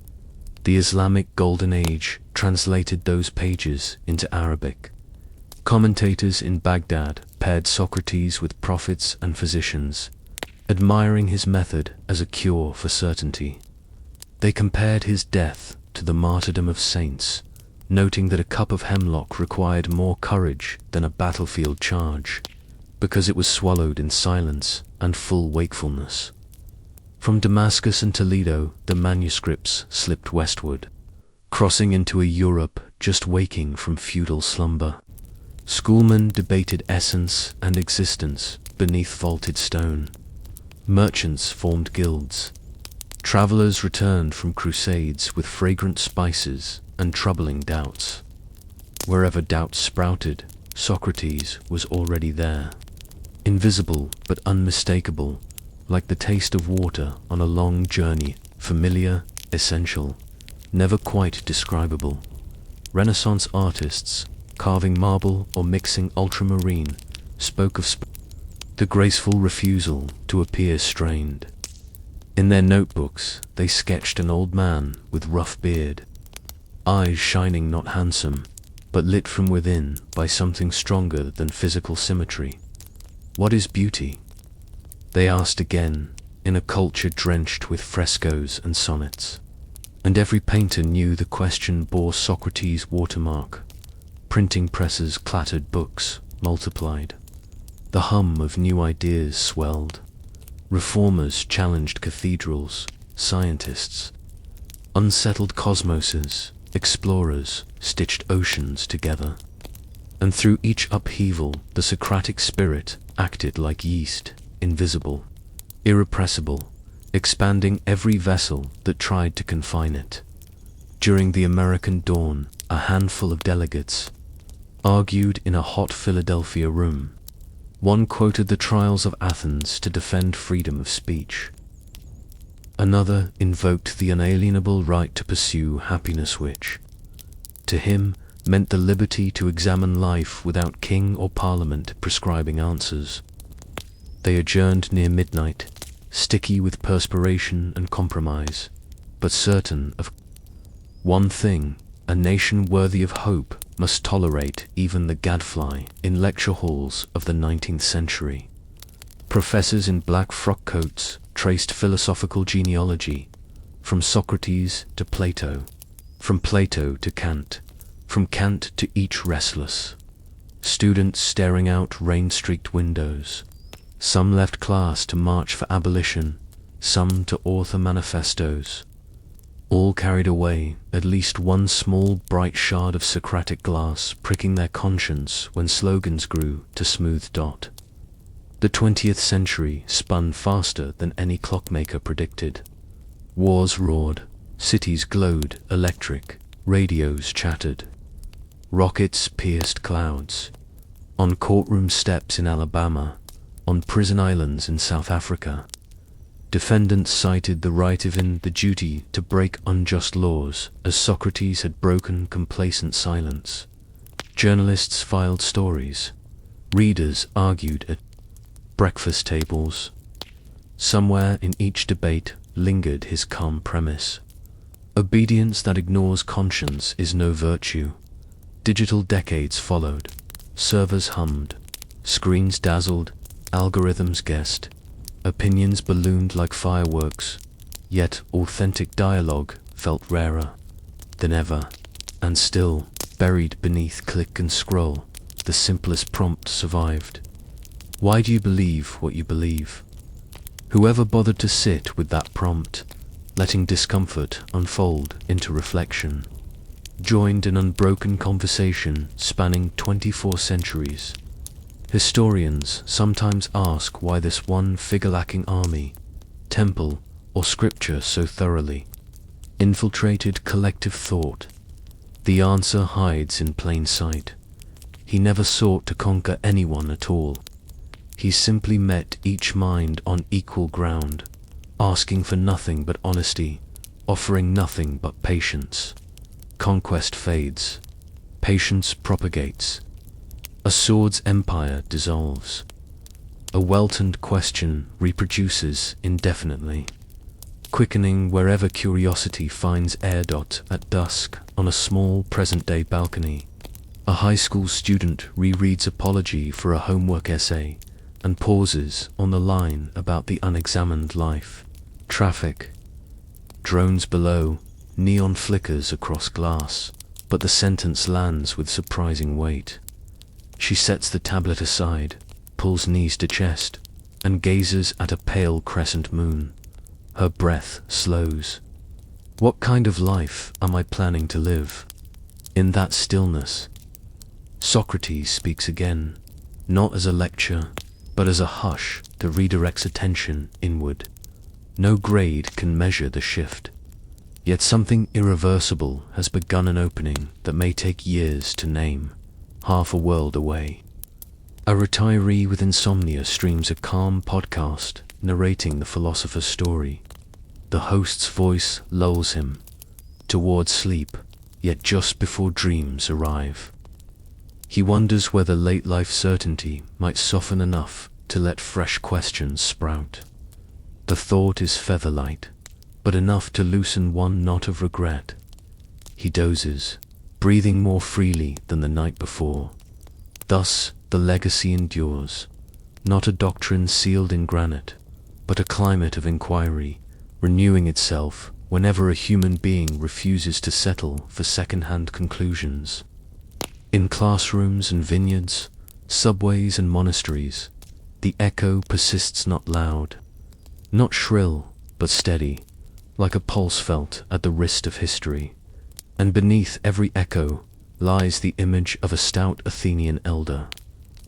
S1: The Islamic Golden Age translated those pages into Arabic. Commentators in Baghdad paired Socrates with prophets and physicians, admiring his method as a cure for certainty. They compared his death to the martyrdom of saints, noting that a cup of hemlock required more courage than a battlefield charge, because it was swallowed in silence and full wakefulness. From Damascus and Toledo, the manuscripts slipped westward, crossing into a Europe just waking from feudal slumber. Schoolmen debated essence and existence beneath vaulted stone. Merchants formed guilds. Travelers returned from crusades with fragrant spices and troubling doubts. Wherever doubts sprouted, Socrates was already there. Invisible but unmistakable, like the taste of water on a long journey, familiar, essential, never quite describable. Renaissance artists, carving marble or mixing ultramarine, spoke of the graceful refusal to appear strained. In their notebooks, they sketched an old man with rough beard, eyes shining not handsome, but lit from within by something stronger than physical symmetry. What is beauty? They asked again, in a culture drenched with frescoes and sonnets. And every painter knew the question bore Socrates' watermark. Printing presses clattered, books multiplied. The hum of new ideas swelled. Reformers challenged cathedrals, scientists unsettled cosmoses, explorers stitched oceans together. And through each upheaval, the Socratic spirit acted like yeast, invisible, irrepressible, expanding every vessel that tried to confine it. During the American dawn, a handful of delegates argued in a hot Philadelphia room. One quoted the trials of Athens to defend freedom of speech. Another invoked the unalienable right to pursue happiness, which, to him, meant the liberty to examine life without king or parliament prescribing answers. They adjourned near midnight, sticky with perspiration and compromise, but certain of one thing: a nation worthy of hope must tolerate even the gadfly. In lecture halls of the 19th century, professors in black frock coats traced philosophical genealogy, from Socrates to Plato, from Plato to Kant, from Kant to each restless. Students staring out rain-streaked windows. Some left class to march for abolition, some to author manifestos. All carried away at least one small bright shard of Socratic glass, pricking their conscience when slogans grew to smooth dot. The 20th century spun faster than any clockmaker predicted. Wars roared, cities glowed electric, radios chattered. Rockets pierced clouds. On courtroom steps in Alabama, on prison islands in South Africa, defendants cited the right of and the duty to break unjust laws, as Socrates had broken complacent silence. Journalists filed stories. Readers argued at breakfast tables. Somewhere in each debate lingered his calm premise: obedience that ignores conscience is no virtue. Digital decades followed. Servers hummed, screens dazzled, algorithms guessed, opinions ballooned like fireworks, yet authentic dialogue felt rarer than ever. And still, buried beneath click and scroll, the simplest prompt survived: why do you believe what you believe? Whoever bothered to sit with that prompt, letting discomfort unfold into reflection, joined an unbroken conversation spanning 24 centuries. Historians sometimes ask why this one figure-lacking army, temple, or scripture so thoroughly infiltrated collective thought. The answer hides in plain sight. He never sought to conquer anyone at all. He simply met each mind on equal ground, asking for nothing but honesty, offering nothing but patience. Conquest fades. Patience propagates. A sword's empire dissolves. A well-turned question reproduces indefinitely, quickening wherever curiosity finds air. At dusk, on a small present-day balcony, a high school student rereads apology for a homework essay and pauses on the line about the unexamined life. Traffic. Drones below, neon flickers across glass, but the sentence lands with surprising weight. She sets the tablet aside, pulls knees to chest, and gazes at a pale crescent moon. Her breath slows. What kind of life am I planning to live? In that stillness, Socrates speaks again, not as a lecture, but as a hush that redirects attention inward. No grade can measure the shift. Yet something irreversible has begun, an opening that may take years to name. Half a world away. A retiree with insomnia streams a calm podcast narrating the philosopher's story. The host's voice lulls him towards sleep, yet just before dreams arrive. He wonders whether late life certainty might soften enough to let fresh questions sprout. The thought is featherlight, but enough to loosen one knot of regret. He dozes, breathing more freely than the night before. Thus the legacy endures, not a doctrine sealed in granite, but a climate of inquiry, renewing itself whenever a human being refuses to settle for second-hand conclusions. In classrooms and vineyards, subways and monasteries, the echo persists not loud, not shrill, but steady, like a pulse felt at the wrist of history. And beneath every echo lies the image of a stout Athenian elder,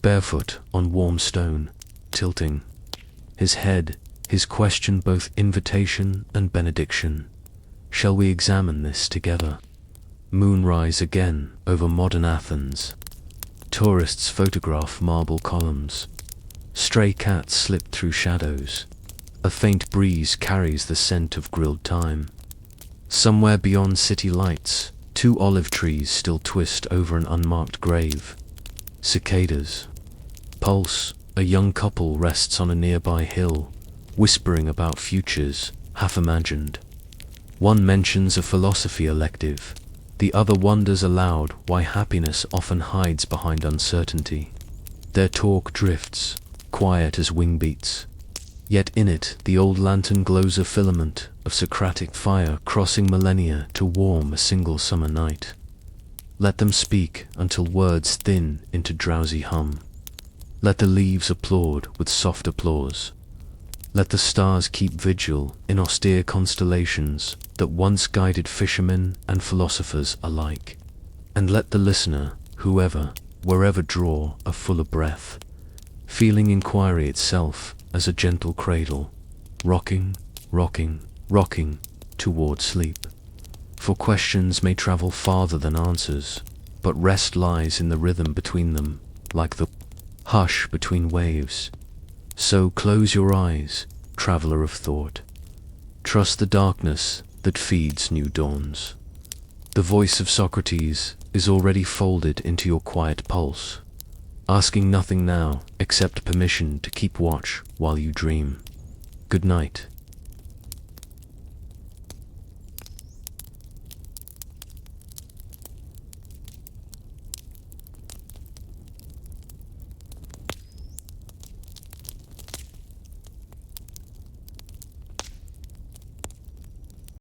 S1: barefoot on warm stone, tilting his head, his question both invitation and benediction. Shall we examine this together? Moonrise again over modern Athens. Tourists photograph marble columns. Stray cats slip through shadows. A faint breeze carries the scent of grilled thyme. Somewhere beyond city lights, two olive trees still twist over an unmarked grave. Cicadas pulse. A young couple rests on a nearby hill, whispering about futures half-imagined. One mentions a philosophy elective. The other wonders aloud why happiness often hides behind uncertainty. Their talk drifts, quiet as wing beats. Yet in it the old lantern glows a filament of Socratic fire crossing millennia to warm a single summer night. Let them speak until words thin into drowsy hum. Let the leaves applaud with soft applause. Let the stars keep vigil in austere constellations that once guided fishermen and philosophers alike. And let the listener, whoever, wherever draw a fuller breath, feeling inquiry itself as a gentle cradle, rocking, rocking, rocking toward sleep. For questions may travel farther than answers, but rest lies in the rhythm between them, like the hush between waves. So close your eyes, traveler of thought. Trust the darkness that feeds new dawns. The voice of Socrates is already folded into your quiet pulse, asking nothing now except permission to keep watch while you dream. Good night.